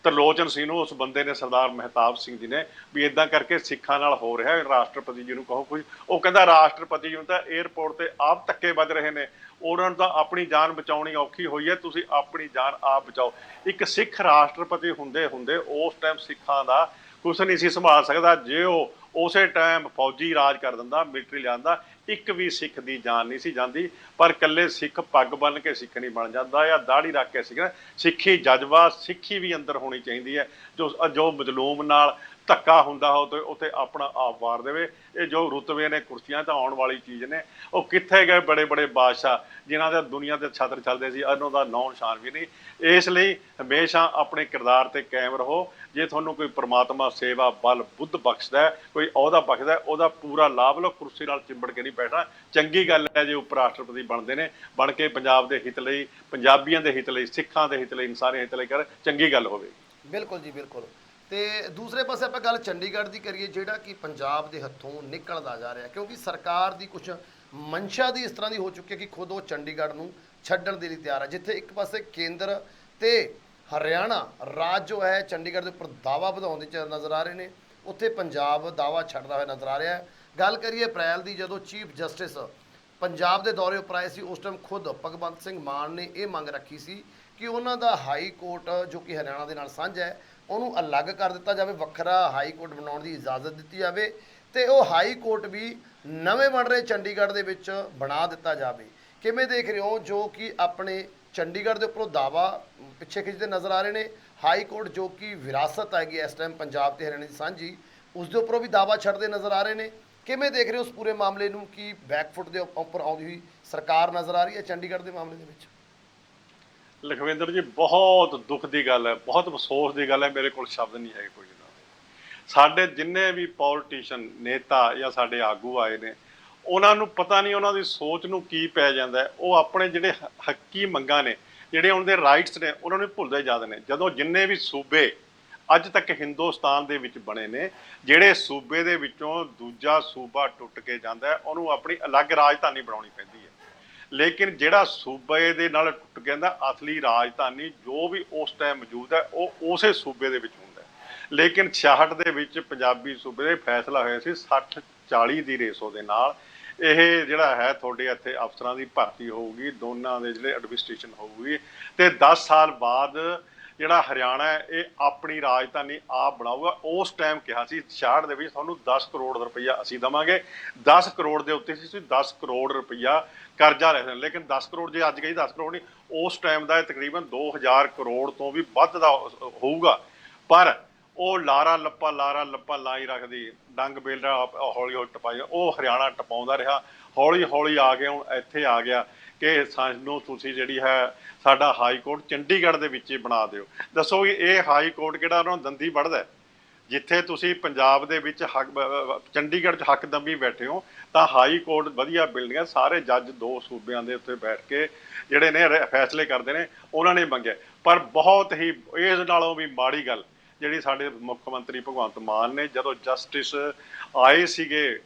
ਤਰਲੋਚਨ ਸਿੰਘ ਨੂੰ, ਉਸ ਬੰਦੇ ਨੇ, ਸਰਦਾਰ ਮਹਿਤਾਬ ਸਿੰਘ ਜੀ ਨੇ, ਵੀ ਇਦਾਂ ਕਰਕੇ ਸਿੱਖਾਂ ਨਾਲ ਹੋ ਰਿਹਾ, ਰਾਸ਼ਟਰਪਤੀ ਜੀ ਨੂੰ ਕਹੋ ਕੁਝ। ਉਹ ਕਹਿੰਦਾ ਰਾਸ਼ਟਰਪਤੀ ਜੀ ਨੂੰ ਤਾਂ 에ਅਰਪੋਰਟ ਤੇ ਆਪ ਧੱਕੇ ਵੱਜ ਰਹੇ ਨੇ, ਉਹਨਾਂ ਨੂੰ ਤਾਂ ਆਪਣੀ ਜਾਨ ਬਚਾਉਣੀ ਔਖੀ ਹੋਈ ਹੈ, ਤੁਸੀਂ ਆਪਣੀ ਜਾਨ ਆਪ ਬਚਾਓ। ਇੱਕ ਸਿੱਖ ਰਾਸ਼ਟਰਪਤੀ ਹੁੰਦੇ ਉਸ ਟਾਈਮ ਸਿੱਖਾਂ ਦਾ ਕੁਛ ਨਹੀਂ ਸੀ ਸੰਭਾਲ ਸਕਦਾ। ਜੇ ਉਹ ਉਸੇ ਟਾਈਮ ਫੌਜੀ ਰਾਜ ਕਰ ਦਿੰਦਾ, ਮਿਲਟਰੀ ਲਿਆਂਦਾ, ਇੱਕ ਵੀ ਸਿੱਖ ਦੀ ਜਾਨ ਨਹੀਂ ਸੀ ਜਾਂਦੀ। ਪਰ ਇਕੱਲੇ ਸਿੱਖ ਪੱਗ ਬੰਨ ਕੇ ਸਿੱਖ ਨਹੀਂ ਬਣ ਜਾਂਦਾ, ਜਾਂ ਦਾੜੀ ਰੱਖ ਕੇ ਸਿੱਖ। ਸਿੱਖੀ ਜਜ਼ਬਾ, ਸਿੱਖੀ ਵੀ ਅੰਦਰ ਹੋਣੀ ਚਾਹੀਦੀ ਹੈ। ਜੋ ਮਜ਼ਲੂਮ ਨਾਲ ਧੱਕਾ ਹੁੰਦਾ ਹੋ ਉੱਥੇ ਆਪਣਾ ਆਪ ਵਾਰ ਦੇਵੇ। ਇਹ ਜੋ ਰੁਤਬੇ ਨੇ, ਕੁਰਸੀਆਂ ਤਾਂ ਆਉਣ ਵਾਲੀ ਚੀਜ਼ ਨੇ। ਉਹ ਕਿੱਥੇ ਗਏ ਬੜੇ ਬੜੇ ਬਾਦਸ਼ਾਹ ਜਿਨ੍ਹਾਂ ਦੇ ਦੁਨੀਆ ਤੇ ਛਤਰ ਚੱਲਦੇ ਸੀ, ਉਹਨਾਂ ਦਾ ਨਾਂ ਨਿਸ਼ਾਨ ਵੀ ਨਹੀਂ। ਇਸ ਲਈ ਹਮੇਸ਼ਾ ਆਪਣੇ ਕਿਰਦਾਰ ਤੇ ਕਾਇਮ ਰਹੋ। ਜੇ ਤੁਹਾਨੂੰ ਕੋਈ ਪ੍ਰਮਾਤਮਾ ਸੇਵਾ ਬਲ ਬੁੱਧ ਬਖਸ਼ਦਾ, ਕੋਈ ਅਹੁਦਾ ਬਖਸ਼ਦਾ, ਉਹਦਾ ਪੂਰਾ ਲਾਭ ਲਓ। ਕੁਰਸੀ ਨਾਲ ਚਿੰਬੜ ਕੇ ਨਹੀਂ ਬੈਠਣਾ। ਚੰਗੀ ਗੱਲ ਹੈ ਜੇ ਉਪ ਰਾਸ਼ਟਰਪਤੀ ਬਣਦੇ ਨੇ, ਬਣ ਕੇ ਪੰਜਾਬ ਦੇ ਹਿੱਤ ਲਈ, ਪੰਜਾਬੀਆਂ ਦੇ ਹਿੱਤ ਲਈ, ਸਿੱਖਾਂ ਦੇ ਹਿੱਤ ਲਈ, ਇਨਸਾਨੀ ਹਿੱਤ ਲਈ ਕਰ, ਚੰਗੀ ਗੱਲ ਹੋਵੇ। ਬਿਲਕੁਲ ਜੀ, ਬਿਲਕੁਲ। ਤੇ ਦੂਸਰੇ ਪਾਸੇ ਆਪਾਂ ਗੱਲ ਚੰਡੀਗੜ੍ਹ ਦੀ ਕਰੀਏ, ਜਿਹੜਾ ਕਿ ਪੰਜਾਬ ਦੇ ਹੱਥੋਂ ਨਿਕਲਦਾ ਜਾ ਰਿਹਾ, ਕਿਉਂਕਿ ਸਰਕਾਰ ਦੀ ਕੁਝ ਮਨਸ਼ਾ ਦੀ ਇਸ ਤਰ੍ਹਾਂ ਦੀ ਹੋ ਚੁੱਕੀ ਹੈ ਕਿ ਖੁਦ ਉਹ ਚੰਡੀਗੜ੍ਹ ਨੂੰ ਛੱਡਣ ਦੇ ਲਈ ਤਿਆਰ ਹੈ। ਜਿੱਥੇ ਇੱਕ ਪਾਸੇ ਕੇਂਦਰ ਤੇ ਹਰਿਆਣਾ ਰਾਜ ਜੋ ਹੈ ਚੰਡੀਗੜ੍ਹ ਦੇ ਉੱਪਰ ਦਾਅਵਾ ਵਧਾਉਣ ਦੇ ਚ ਨਜ਼ਰ ਆ ਰਹੇ ਨੇ, ਉੱਥੇ ਪੰਜਾਬ ਦਾਅਵਾ ਛੱਡਦਾ ਹੋਇਆ ਨਜ਼ਰ ਆ ਰਿਹਾ ਹੈ। ਗੱਲ ਕਰੀਏ ਅਪ੍ਰੈਲ ਦੀ, ਜਦੋਂ ਚੀਫ ਜਸਟਿਸ ਪੰਜਾਬ ਦੇ ਦੌਰੇ ਉੱਪਰ ਆਏ ਸੀ, ਉਸ ਟਾਈਮ ਖੁਦ ਭਗਵੰਤ ਸਿੰਘ ਮਾਨ ਨੇ ਇਹ ਮੰਗ ਰੱਖੀ ਸੀ ਕਿ ਉਹਨਾਂ ਦਾ ਹਾਈ ਕੋਰਟ ਜੋ ਕਿ ਹਰਿਆਣਾ ਦੇ ਨਾਲ ਸਾਂਝਾ ਹੈ, ਉਹਨੂੰ ਅਲੱਗ ਕਰ ਦਿੱਤਾ ਜਾਵੇ, ਵੱਖਰਾ ਹਾਈ ਕੋਰਟ ਬਣਾਉਣ ਦੀ ਇਜਾਜ਼ਤ ਦਿੱਤੀ ਜਾਵੇ, ਤੇ ਉਹ ਹਾਈ ਕੋਰਟ ਵੀ ਨਵੇਂ ਬਣ ਰਹੇ ਚੰਡੀਗੜ੍ਹ ਦੇ ਵਿੱਚ ਬਣਾ ਦਿੱਤਾ ਜਾਵੇ। ਕਿਵੇਂ ਦੇਖ ਰਹੇ ਹੋ ਜੋ ਕਿ ਆਪਣੇ ਚੰਡੀਗੜ੍ਹ ਦੇ ਉੱਪਰੋਂ ਦਾਅਵਾ ਪਿੱਛੇ ਖਿੱਚਦੇ ਨਜ਼ਰ ਆ ਰਹੇ ਨੇ? ਹਾਈ ਕੋਰਟ ਜੋ ਕਿ ਵਿਰਾਸਤ ਹੈਗੀ ਇਸ ਟਾਈਮ ਪੰਜਾਬ ਤੇ ਹਰਿਆਣਾ ਦੀ ਸਾਂਝੀ, ਉਸ ਦੇ ਉੱਪਰੋਂ ਵੀ ਦਾਅਵਾ ਛੱਡਦੇ ਨਜ਼ਰ ਆ ਰਹੇ ਨੇ। ਕਿਵੇਂ ਦੇਖ ਰਹੇ ਹੋ ਉਸ ਪੂਰੇ ਮਾਮਲੇ ਨੂੰ ਕਿ ਬੈਕਫੁੱਟ ਦੇ ਉੱਪਰ ਆਉਂਦੀ ਹੋਈ ਸਰਕਾਰ ਨਜ਼ਰ ਆ ਰਹੀ ਹੈ ਚੰਡੀਗੜ੍ਹ ਦੇ ਮਾਮਲੇ ਦੇ ਵਿੱਚ? ਲਖਵਿੰਦਰ ਜੀ, ਬਹੁਤ ਦੁੱਖ ਦੀ ਗੱਲ ਹੈ, ਬਹੁਤ ਅਫਸੋਸ ਦੀ ਗੱਲ ਹੈ। ਮੇਰੇ ਕੋਲ ਸ਼ਬਦ ਨਹੀਂ ਹੈ ਕੋਈ। ਸਾਡੇ ਜਿੰਨੇ ਵੀ ਪੋਲੀਟੀਸ਼ੀਅਨ, ਨੇਤਾ ਜਾਂ ਸਾਡੇ ਆਗੂ ਆਏ ਨੇ, ਉਹਨਾਂ ਨੂੰ ਪਤਾ ਨਹੀਂ ਉਹਨਾਂ ਦੀ ਸੋਚ ਨੂੰ ਕੀ ਪੈ ਜਾਂਦਾ ਹੈ। ਉਹ ਆਪਣੇ ਜਿਹੜੇ ਹੱਕੀ ਮੰਗਾਂ ਨੇ, ਜਿਹੜੇ ਉਹਨਾਂ ਦੇ ਰਾਈਟਸ ਨੇ, ਉਹਨਾਂ ਨੂੰ ਭੁੱਲਦੇ ਜਾਂਦੇ ਨੇ। ਜਦੋਂ ਜਿੰਨੇ ਵੀ ਸੂਬੇ ਅੱਜ ਤੱਕ ਹਿੰਦੁਸਤਾਨ ਦੇ ਵਿੱਚ ਬਣੇ ਨੇ, ਜਿਹੜੇ ਸੂਬੇ ਦੇ ਵਿੱਚੋਂ ਦੂਜਾ ਸੂਬਾ ਟੁੱਟ ਕੇ ਜਾਂਦਾ ਹੈ, ਉਹਨੂੰ ਆਪਣੀ ਅਲੱਗ ਰਾਜਧਾਨੀ ਬਣਾਉਣੀ ਪੈਂਦੀ ਹੈ। ਲੇਕਿਨ ਜਿਹੜਾ ਸੂਬੇ ਦੇ ਨਾਲ ਟੁੱਟ ਗਿਆ ਦਾ ਅਸਲੀ ਰਾਜਧਾਨੀ ਜੋ ਵੀ ਉਸ ਟਾਈਮ ਮੌਜੂਦ ਹੈ, ਉਹ ਉਸੇ ਸੂਬੇ ਦੇ ਵਿੱਚ ਹੁੰਦਾ ਹੈ। ਲੇਕਿਨ 66 ਦੇ ਵਿੱਚ ਪੰਜਾਬੀ ਸੂਬੇ ਦੇ ਫੈਸਲਾ ਹੋਇਆ ਸੀ 60-40 ਦੀ ਰੇਸ਼ੋ ਦੇ ਨਾਲ। ਇਹ ਜਿਹੜਾ ਹੈ ਤੁਹਾਡੇ ਇੱਥੇ ਅਫਸਰਾਂ ਦੀ ਭਰਤੀ ਹੋਊਗੀ, ਦੋਨਾਂ ਦੇ ਜਿਹੜੇ ਐਡਮਿਨਿਸਟ੍ਰੇਸ਼ਨ ਹੋਊਗੀ, ਤੇ 10 ਸਾਲ ਬਾਅਦ ਜਿਹੜਾ ਹਰਿਆਣਾ ਹੈ ਇਹ ਆਪਣੀ ਰਾਜਧਾਨੀ ਆਪ ਬਣਾਊਗਾ। ਉਸ ਟਾਈਮ ਕਿਹਾ ਸੀ 66 ਦੇ ਵਿੱਚ ਤੁਹਾਨੂੰ 10 ਕਰੋੜ ਰੁਪਈਆ ਅਸੀਂ ਦੇਵਾਂਗੇ। 10 ਕਰੋੜ ਦੇ ਉੱਤੇ ਸੀ 10 ਕਰੋੜ ਰੁਪਈਆ ਕਰਜ਼ਾ ਲੈ ਸਕਦੇ। ਲੇਕਿਨ 10 ਕਰੋੜ ਜੇ ਅੱਜ ਗਈ 10 ਕਰੋੜ ਨਹੀਂ, ਉਸ ਟਾਈਮ ਦਾ ਤਕਰੀਬਨ 2000 ਕਰੋੜ ਤੋਂ ਵੀ ਵੱਧ ਦਾ ਹੋਊਗਾ। ਪਰ ਉਹ ਲਾਰਾ ਲੱਪਾ ਲਾਈ ਰੱਖਦੀ, ਡੰਗ ਬੇਲੜਾ ਹੌਲੀ ਹੌਲੀ ਟਪਾਈ, ਉਹ ਹਰਿਆਣਾ ਟਪਾਉਂਦਾ ਰਿਹਾ। ਹੌਲੀ ਹੌਲੀ ਆ ਕੇ ਹੁਣ ਇੱਥੇ ਆ ਗਿਆ ਕਿ ਸਾਨੂੰ ਤੁਸੀਂ ਜਿਹੜੀ ਹੈ ਸਾਡਾ ਹਾਈ ਕੋਰਟ ਚੰਡੀਗੜ੍ਹ ਦੇ ਵਿੱਚ ਹੀ ਬਣਾ ਦਿਓ। ਦੱਸੋ ਕਿ ਇਹ ਹਾਈ ਕੋਰਟ ਕਿਹੜਾ ਉਹਨਾਂ ਨੂੰ ਦੰਦੀ ਵੱਢਦਾ? ਜਿੱਥੇ ਤੁਸੀਂ ਪੰਜਾਬ ਦੇ ਵਿੱਚ ਚੰਡੀਗੜ੍ਹ 'ਚ ਹੱਕਦੰਬੀ ਬੈਠੇ ਹੋ, ਤਾਂ ਹਾਈ ਕੋਰਟ ਵਧੀਆ ਬਿਲਡਿੰਗਾਂ, ਸਾਰੇ ਜੱਜ ਦੋ ਸੂਬਿਆਂ ਦੇ ਉੱਤੇ ਬੈਠ ਕੇ ਜਿਹੜੇ ਨੇ ਫੈਸਲੇ ਕਰਦੇ ਨੇ, ਉਹਨਾਂ ਨੇ ਮੰਗਿਆ। ਪਰ ਬਹੁਤ ਹੀ ਇਸ ਨਾਲੋਂ ਵੀ ਮਾੜੀ ਗੱਲ ਜਿਹੜੀ ਸਾਡੇ ਮੁੱਖ ਮੰਤਰੀ ਭਗਵੰਤ ਮਾਨ ਨੇ ਜਦੋਂ ਜਸਟਿਸ ਆਏ ਸੀਗੇ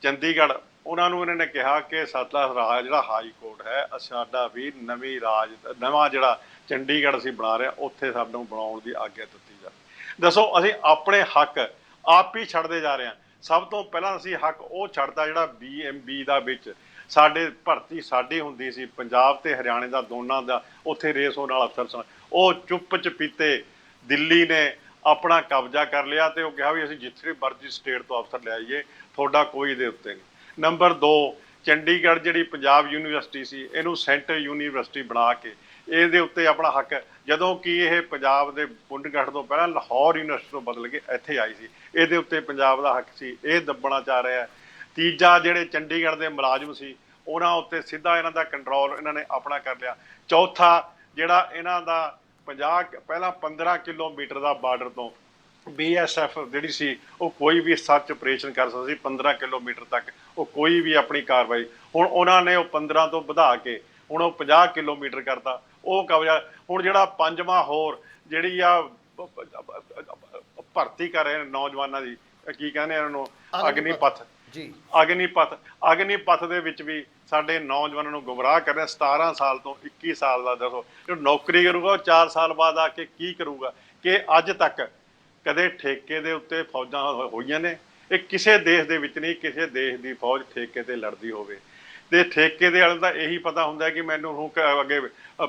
ਚੰਡੀਗੜ੍ਹ, ਉਹਨਾਂ ਨੂੰ ਇਹਨਾਂ ਨੇ ਕਿਹਾ ਕਿ ਸਾਡਾ ਰਾਜ ਜਿਹੜਾ ਹਾਈ ਕੋਰਟ ਹੈ, ਸਾਡਾ ਵੀ ਨਵਾਂ ਜਿਹੜਾ ਚੰਡੀਗੜ੍ਹ ਅਸੀਂ ਬਣਾ ਰਹੇ, ਉੱਥੇ ਸਾਨੂੰ ਬਣਾਉਣ ਦੀ ਆਗਿਆ ਦਿੱਤੀ ਜਾਵੇ। ਦੱਸੋ ਅਸੀਂ ਆਪਣੇ ਹੱਕ ਆਪ ਹੀ ਛੱਡਦੇ ਜਾ ਰਹੇ ਹਾਂ। ਸਭ ਤੋਂ ਪਹਿਲਾਂ ਅਸੀਂ ਹੱਕ ਉਹ ਛੱਡਦਾ ਜਿਹੜਾ BMB ਦਾ ਵਿੱਚ ਸਾਡੇ ਭਰਤੀ ਸਾਡੀ ਹੁੰਦੀ ਸੀ, ਪੰਜਾਬ ਤੇ ਹਰਿਆਣੇ ਦਾ ਦੋਨਾਂ ਦਾ, ਉੱਥੇ ਰੇਸ ਹੋਣ ਨਾਲ ਅਫਸਰ ਸਨ। ਉਹ ਚੁੱਪ ਚਪੀਤੇ ਦਿੱਲੀ ਨੇ ਆਪਣਾ ਕਬਜ਼ਾ ਕਰ ਲਿਆ ਤੇ ਉਹ ਕਿਹਾ ਵੀ ਅਸੀਂ ਜਿੱਥੇ ਮਰਜ਼ੀ ਸਟੇਟ ਤੋਂ ਅਫਸਰ ਲੈ ਆਈਏ, ਤੁਹਾਡਾ ਕੋਈ ਦੇ ਉੱਤੇ ਨਹੀਂ। ਨੰਬਰ 2, ਚੰਡੀਗੜ੍ਹ ਜਿਹੜੀ ਪੰਜਾਬ ਯੂਨੀਵਰਸਿਟੀ ਸੀ, ਇਹਨੂੰ ਸੈਂਟਰ ਯੂਨੀਵਰਸਿਟੀ ਬਣਾ ਕੇ ਇਹਦੇ ਉੱਤੇ ਆਪਣਾ ਹੱਕ, ਜਦੋਂ ਕਿ ਇਹ ਪੰਜਾਬ ਦੇ ਪੁੰਡਗੜ ਤੋਂ ਪਹਿਲਾਂ ਲਾਹੌਰ ਯੂਨੀਵਰਸਿਟੀ ਤੋਂ ਬਦਲ ਕੇ ਇੱਥੇ ਆਈ ਸੀ। ਇਹਦੇ ਉੱਤੇ ਪੰਜਾਬ ਦਾ ਹੱਕ ਸੀ, ਇਹ ਦੱਬਣਾ ਚਾਹ ਰਿਹਾ ਹੈ। ਤੀਜਾ, ਜਿਹੜੇ ਚੰਡੀਗੜ੍ਹ ਦੇ ਮੁਲਾਜ਼ਮ ਸੀ ਉਹਨਾਂ ਉੱਤੇ ਸਿੱਧਾ ਇਹਨਾਂ ਦਾ ਕੰਟਰੋਲ ਇਹਨਾਂ ਨੇ ਆਪਣਾ ਕਰ ਲਿਆ। ਚੌਥਾ, ਜਿਹੜਾ ਇਹਨਾਂ ਦਾ 15 ਕਿਲੋਮੀਟਰ ਦਾ ਬਾਰਡਰ ਤੋਂ BSF ਜਿਹੜੀ ਸੀ ਉਹ ਕੋਈ ਵੀ ਸਰਚ ਆਪਰੇਸ਼ਨ ਕਰ ਸਕਦੀ ਸੀ 15 ਕਿਲੋਮੀਟਰ ਤੱਕ, ਉਹ ਕੋਈ ਵੀ ਆਪਣੀ ਕਾਰਵਾਈ। ਹੁਣ ਉਹਨਾਂ ਨੇ ਉਹ 15 ਤੋਂ ਵਧਾ ਕੇ ਹੁਣ ਉਹ 50 ਕਿਲੋਮੀਟਰ ਕਰਤਾ, ਉਹ ਕਬਜ਼ਾ। ਹੁਣ ਜਿਹੜਾ ਪੰਜਵਾਂ ਹੋਰ ਜਿਹੜੀ ਆ ਭਰਤੀ ਕਰ ਰਹੇ ਨੇ ਨੌਜਵਾਨਾਂ ਦੀ, ਕੀ ਕਹਿੰਦੇ ਇਹਨਾਂ ਨੂੰ, ਅਗਨੀਪਥ ਜੀ, ਅਗਨੀਪਥ ਦੇ ਵਿੱਚ ਵੀ ਸਾਡੇ ਨੌਜਵਾਨਾਂ ਨੂੰ ਗੁੰਮਰਾਹ ਕਰ ਰਹੇ। 17 ਸਾਲ ਤੋਂ 21 ਸਾਲ ਦਾ, ਦੱਸੋ ਜੋ ਨੌਕਰੀ ਕਰੂਗਾ ਉਹ 4 ਸਾਲ ਬਾਅਦ ਆ ਕੇ ਕੀ ਕਰੂਗਾ? ਕਿ ਅੱਜ ਤੱਕ ਕਦੇ ਠੇਕੇ ਦੇ ਉੱਤੇ ਫੌਜਾਂ ਹੋਈਆਂ ਨੇ? ਇਹ ਕਿਸੇ ਦੇਸ਼ ਦੇ ਵਿੱਚ ਨਹੀਂ ਕਿਸੇ ਦੇਸ਼ ਦੀ ਫੌਜ ਠੇਕੇ ਤੇ ਲੜਦੀ ਹੋਵੇ। ਤੇ ਠੇਕੇ ਦੇ ਵਾਲੇ ਦਾ ਇਹੀ ਪਤਾ ਹੁੰਦਾ ਕਿ ਮੈਨੂੰ ਹੁਣ ਅੱਗੇ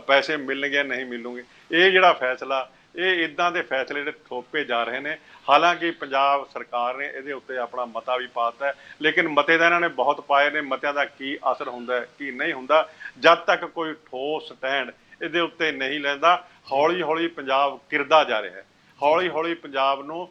ਪੈਸੇ ਮਿਲਣਗੇ ਨਹੀਂ ਮਿਲੂਗੇ। ਇਹ ਜਿਹੜਾ ਫੈਸਲਾ, ਇਹ ਇਦਾਂ ਦੇ ਫੈਸਲੇ ਜਿਹੜੇ ਥੋਪੇ ਜਾ ਰਹੇ ਨੇ। ਹਾਲਾਂਕਿ ਪੰਜਾਬ ਸਰਕਾਰ ਨੇ ਇਹਦੇ ਉੱਤੇ ਆਪਣਾ ਮਤਾ ਵੀ ਪਾਤਾ ਹੈ, ਲੇਕਿਨ ਮਤੇ ਤਾਂ ਇਹਨਾਂ ਨੇ ਬਹੁਤ ਪਾਏ ਨੇ। ਮਤਿਆਂ ਦਾ ਕੀ ਅਸਰ ਹੁੰਦਾ ਕੀ ਨਹੀਂ ਹੁੰਦਾ, ਜਦ ਤੱਕ ਕੋਈ ਠੋਸ ਸਟੈਂਡ ਇਹਦੇ ਉੱਤੇ ਨਹੀਂ ਲੈਂਦਾ, ਹੌਲੀ ਹੌਲੀ ਪੰਜਾਬ ਕਿਰਦਾ ਜਾ ਰਿਹਾ ਹੈ। ਹੌਲੀ ਹੌਲੀ ਪੰਜਾਬ ਨੂੰ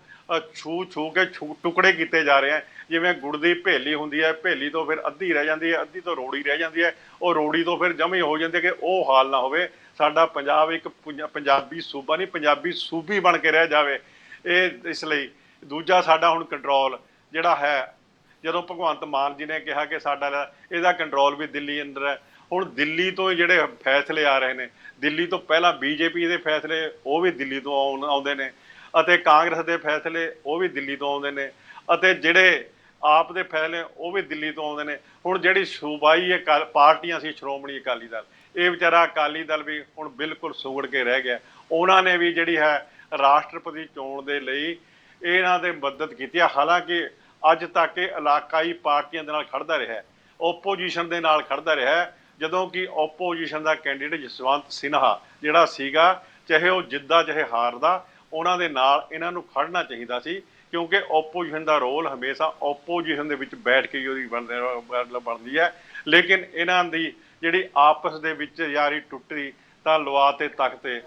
ਛੂ ਕੇ ਟੁਕੜੇ ਕੀਤੇ ਜਾ ਰਹੇ ਹੈ। ਜਿਵੇਂ ਗੁੜ ਦੀ ਭੇਲੀ ਹੁੰਦੀ ਹੈ, ਭੇਲੀ ਤੋਂ ਫਿਰ ਅੱਧੀ ਰਹਿ ਜਾਂਦੀ ਹੈ, ਅੱਧੀ ਤੋਂ ਰੋੜੀ ਰਹਿ ਜਾਂਦੀ ਹੈ, ਉਹ ਰੋੜੀ ਤੋਂ ਫਿਰ ਜਮੀ ਹੋ ਜਾਂਦੀ ਹੈ। ਕਿ ਉਹ ਹਾਲ ਨਾ ਹੋਵੇ, ਸਾਡਾ ਪੰਜਾਬ ਇੱਕ ਪੰਜਾਬੀ ਸੂਬਾ ਨਹੀਂ, ਪੰਜਾਬੀ ਸੂਬੀ ਬਣ ਕੇ ਰਹਿ ਜਾਵੇ। ਇਹ ਇਸ ਲਈ ਦੂਜਾ, ਸਾਡਾ ਹੁਣ ਕੰਟਰੋਲ ਜਿਹੜਾ ਹੈ, ਜਦੋਂ ਭਗਵੰਤ ਮਾਨ ਜੀ ਨੇ ਕਿਹਾ ਕਿ ਸਾਡਾ ਇਹਦਾ ਕੰਟਰੋਲ ਵੀ ਦਿੱਲੀ ਅੰਦਰ ਹੈ। ਹੁਣ ਦਿੱਲੀ ਤੋਂ ਜਿਹੜੇ ਫੈਸਲੇ ਆ ਰਹੇ ਨੇ, ਦਿੱਲੀ ਤੋਂ ਪਹਿਲਾਂ BJP ਦੇ ਫੈਸਲੇ ਉਹ ਵੀ ਦਿੱਲੀ ਤੋਂ ਆਉਂਦੇ ਨੇ, ਅਤੇ ਕਾਂਗਰਸ ਦੇ ਫੈਸਲੇ ਉਹ ਵੀ ਦਿੱਲੀ ਤੋਂ ਆਉਂਦੇ ਨੇ, ਅਤੇ ਜਿਹੜੇ ਆਪ ਦੇ ਫੈਸਲੇ ਉਹ ਵੀ ਦਿੱਲੀ ਤੋਂ ਆਉਂਦੇ ਨੇ। ਹੁਣ ਜਿਹੜੀ ਸੂਬਾਈ ਪਾਰਟੀਆਂ ਸੀ, ਸ਼੍ਰੋਮਣੀ ਅਕਾਲੀ ਦਲ, ਇਹ ਵਿਚਾਰਾ ਅਕਾਲੀ ਦਲ ਵੀ ਹੁਣ ਬਿਲਕੁਲ ਸੁੰਗੜ ਕੇ ਰਹਿ ਗਿਆ। ਉਹਨਾਂ ਨੇ ਵੀ ਜਿਹੜੀ ਹੈ ਰਾਸ਼ਟਰਪਤੀ ਚੋਣ ਦੇ ਲਈ ਇਹਨਾਂ ਦੇ ਮਦਦ ਕੀਤੀ ਹੈ। ਹਾਲਾਂਕਿ ਅੱਜ ਤੱਕ ਇਹ ਇਲਾਕਾਈ ਪਾਰਟੀਆਂ ਦੇ ਨਾਲ ਖੜਦਾ ਰਿਹਾ, ਓਪੋਜੀਸ਼ਨ ਦੇ ਨਾਲ ਖੜਦਾ ਰਿਹਾ, ਜਦੋਂ ਕਿ ਓਪੋਜੀਸ਼ਨ ਦਾ ਕੈਂਡੀਡੇਟ ਜਸਵੰਤ ਸਿਨਹਾ ਜਿਹੜਾ ਸੀਗਾ, ਚਾਹੇ ਉਹ ਜਿੱਦਾ ਚਾਹੇ ਹਾਰਦਾ, ਉਹਨਾਂ ਦੇ ਨਾਲ ਇਹਨਾਂ ਨੂੰ ਖੜਨਾ ਚਾਹੀਦਾ ਸੀ। ਕਿਉਂਕਿ ਓਪੋਜੀਸ਼ਨ ਦਾ ਰੋਲ ਹਮੇਸ਼ਾ ਓਪੋਜੀਸ਼ਨ ਦੇ ਵਿੱਚ ਬੈਠ ਕੇ ਹੀ ਉਹਦੀ ਬਣਦੀ ਹੈ। ਲੇਕਿਨ ਇਹਨਾਂ ਦੀ ਜਿਹੜੀ ਆਪਸ ਦੇ ਵਿੱਚ ਯਾਰੀ ਟੁੱਟੀ ਤਾਂ ਲਵਾ ਤੇ ਤਖਤੇ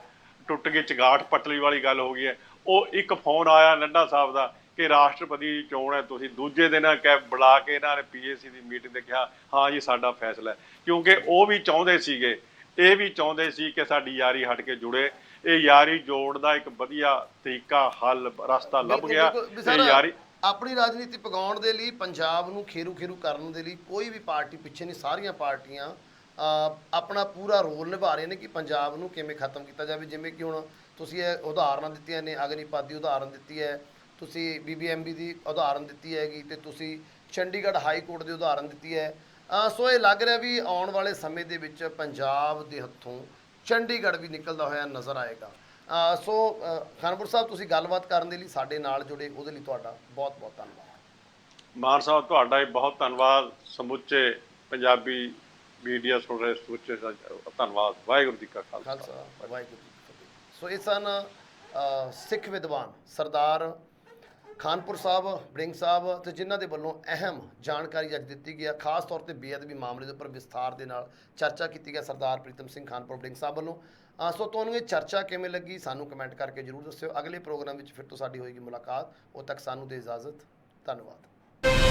ਟੁੱਟ ਗਈ, ਚਗਾਠ ਪਟਲੀ ਵਾਲੀ ਗੱਲ ਹੋ ਗਈ ਹੈ। ਉਹ ਇੱਕ ਫੋਨ ਆਇਆ ਨੱਡਾ ਸਾਹਿਬ ਦਾ ਕਿ ਰਾਸ਼ਟਰਪਤੀ ਦੀ ਚੋਣ ਹੈ, ਤੁਸੀਂ ਦੂਜੇ ਦਿਨ ਬੁਲਾ ਕੇ ਇਹਨਾਂ ਨੇ PAC ਦੀ ਮੀਟਿੰਗ ਤੇ ਕਿਹਾ ਹਾਂ ਜੀ ਸਾਡਾ ਫੈਸਲਾ ਹੈ। ਕਿਉਂਕਿ ਉਹ ਵੀ ਚਾਹੁੰਦੇ ਸੀਗੇ, ਇਹ ਵੀ ਚਾਹੁੰਦੇ ਸੀ ਕਿ ਸਾਡੀ ਯਾਰੀ ਹਟ ਕੇ ਜੁੜੇ। ਇਹ ਯਾਰੀ ਜੋੜ ਦਾ ਇੱਕ ਵਧੀਆ ਤਰੀਕਾ, ਹੱਲ, ਰਸਤਾ ਲੱਭ ਗਿਆ। ਇਹ ਯਾਰੀ ਆਪਣੀ ਰਾਜਨੀਤੀ ਪਗਾਉਣ ਦੇ ਲਈ, ਪੰਜਾਬ ਨੂੰ ਖੇਰੂ ਕਰਨ ਦੇ ਲਈ ਕੋਈ ਵੀ ਪਾਰਟੀ ਪਿੱਛੇ ਨਹੀਂ। ਸਾਰੀਆਂ ਪਾਰਟੀਆਂ ਆਪਣਾ ਪੂਰਾ ਰੋਲ ਨਿਭਾ ਰਹੇ ਨੇ ਕਿ ਪੰਜਾਬ ਨੂੰ ਕਿਵੇਂ ਖਤਮ ਕੀਤਾ ਜਾਵੇ। ਜਿਵੇਂ ਕਿ ਹੁਣ ਤੁਸੀਂ ਇਹ ਉਦਾਹਰਨਾਂ ਦਿੱਤੀਆਂ ਨੇ, ਅਗਨੀਪਥ ਦੀ ਉਦਾਹਰਨ ਦਿੱਤੀ ਹੈ, ਤੁਸੀਂ BBMB ਦੀ ਉਦਾਹਰਨ ਦਿੱਤੀ ਹੈਗੀ, ਤੇ ਤੁਸੀਂ ਚੰਡੀਗੜ੍ਹ ਹਾਈ ਕੋਰਟ ਦੀ ਉਦਾਹਰਨ ਦਿੱਤੀ ਹੈ। ਸੋ ਇਹ ਲੱਗ ਰਿਹਾ ਵੀ ਆਉਣ ਵਾਲੇ ਸਮੇਂ ਦੇ ਵਿੱਚ ਪੰਜਾਬ ਦੇ ਹੱਥੋਂ ਚੰਡੀਗੜ੍ਹ ਵੀ ਨਿਕਲਦਾ ਹੋਇਆ ਨਜ਼ਰ ਆਏਗਾ। ਸੋ ਖਾਨਪੁਰ ਸਾਹਿਬ, ਤੁਸੀਂ ਗੱਲਬਾਤ ਕਰਨ ਦੇ ਲਈ ਸਾਡੇ ਨਾਲ ਜੁੜੇ, ਉਹਦੇ ਲਈ ਤੁਹਾਡਾ ਬਹੁਤ ਬਹੁਤ ਧੰਨਵਾਦ। ਮਾਨ ਸਾਹਿਬ, ਤੁਹਾਡਾ ਵੀ ਬਹੁਤ ਧੰਨਵਾਦ। ਸਮੁੱਚੇ ਪੰਜਾਬੀ ਮੀਡੀਆ ਸੁਣ ਰਹੇ ਸਮੁੱਚੇ ਧੰਨਵਾਦ। ਵਾਹਿਗੁਰੂ ਜੀ ਕਾ ਖਾਲਸਾ, ਵਾਹਿਗੁਰੂ ਜੀ ਕੀ ਫਤਿਹ। ਸੋ ਇਹ ਸਨ ਸਿੱਖ ਵਿਦਵਾਨ ਸਰਦਾਰ ਖਾਨਪੁਰ ਸਾਹਿਬ, ਵੜਿੰਗ ਸਾਹਿਬ, ਤੇ ਜਿਨ੍ਹਾਂ ਦੇ ਵੱਲੋਂ ਅਹਿਮ ਜਾਣਕਾਰੀ ਅੱਜ ਦਿੱਤੀ ਗਈ ਹੈ। ਖਾਸ ਤੌਰ ਤੇ ਬੇਅਦਬੀ ਮਾਮਲੇ ਦੇ ਉੱਪਰ ਵਿਸਥਾਰ ਦੇ ਨਾਲ ਚਰਚਾ ਕੀਤੀ ਗਈ ਸਰਦਾਰ ਪ੍ਰੀਤਮ ਸਿੰਘ ਖਾਨਪੁਰ ਵੜਿੰਗ ਸਾਹਿਬ ਵੱਲੋਂ। ਸੋ ਤੁਹਾਨੂੰ ਇਹ ਚਰਚਾ ਕਿਵੇਂ ਲੱਗੀ ਸਾਨੂੰ ਕਮੈਂਟ ਕਰਕੇ ਜ਼ਰੂਰ ਦੱਸਿਓ। ਅਗਲੇ ਪ੍ਰੋਗਰਾਮ ਵਿੱਚ ਫਿਰ ਤੋਂ ਸਾਡੀ ਹੋਏਗੀ ਮੁਲਾਕਾਤ। ਉਦੋਂ ਤੱਕ ਸਾਨੂੰ ਦੇ ਇਜਾਜ਼ਤ। ਧੰਨਵਾਦ।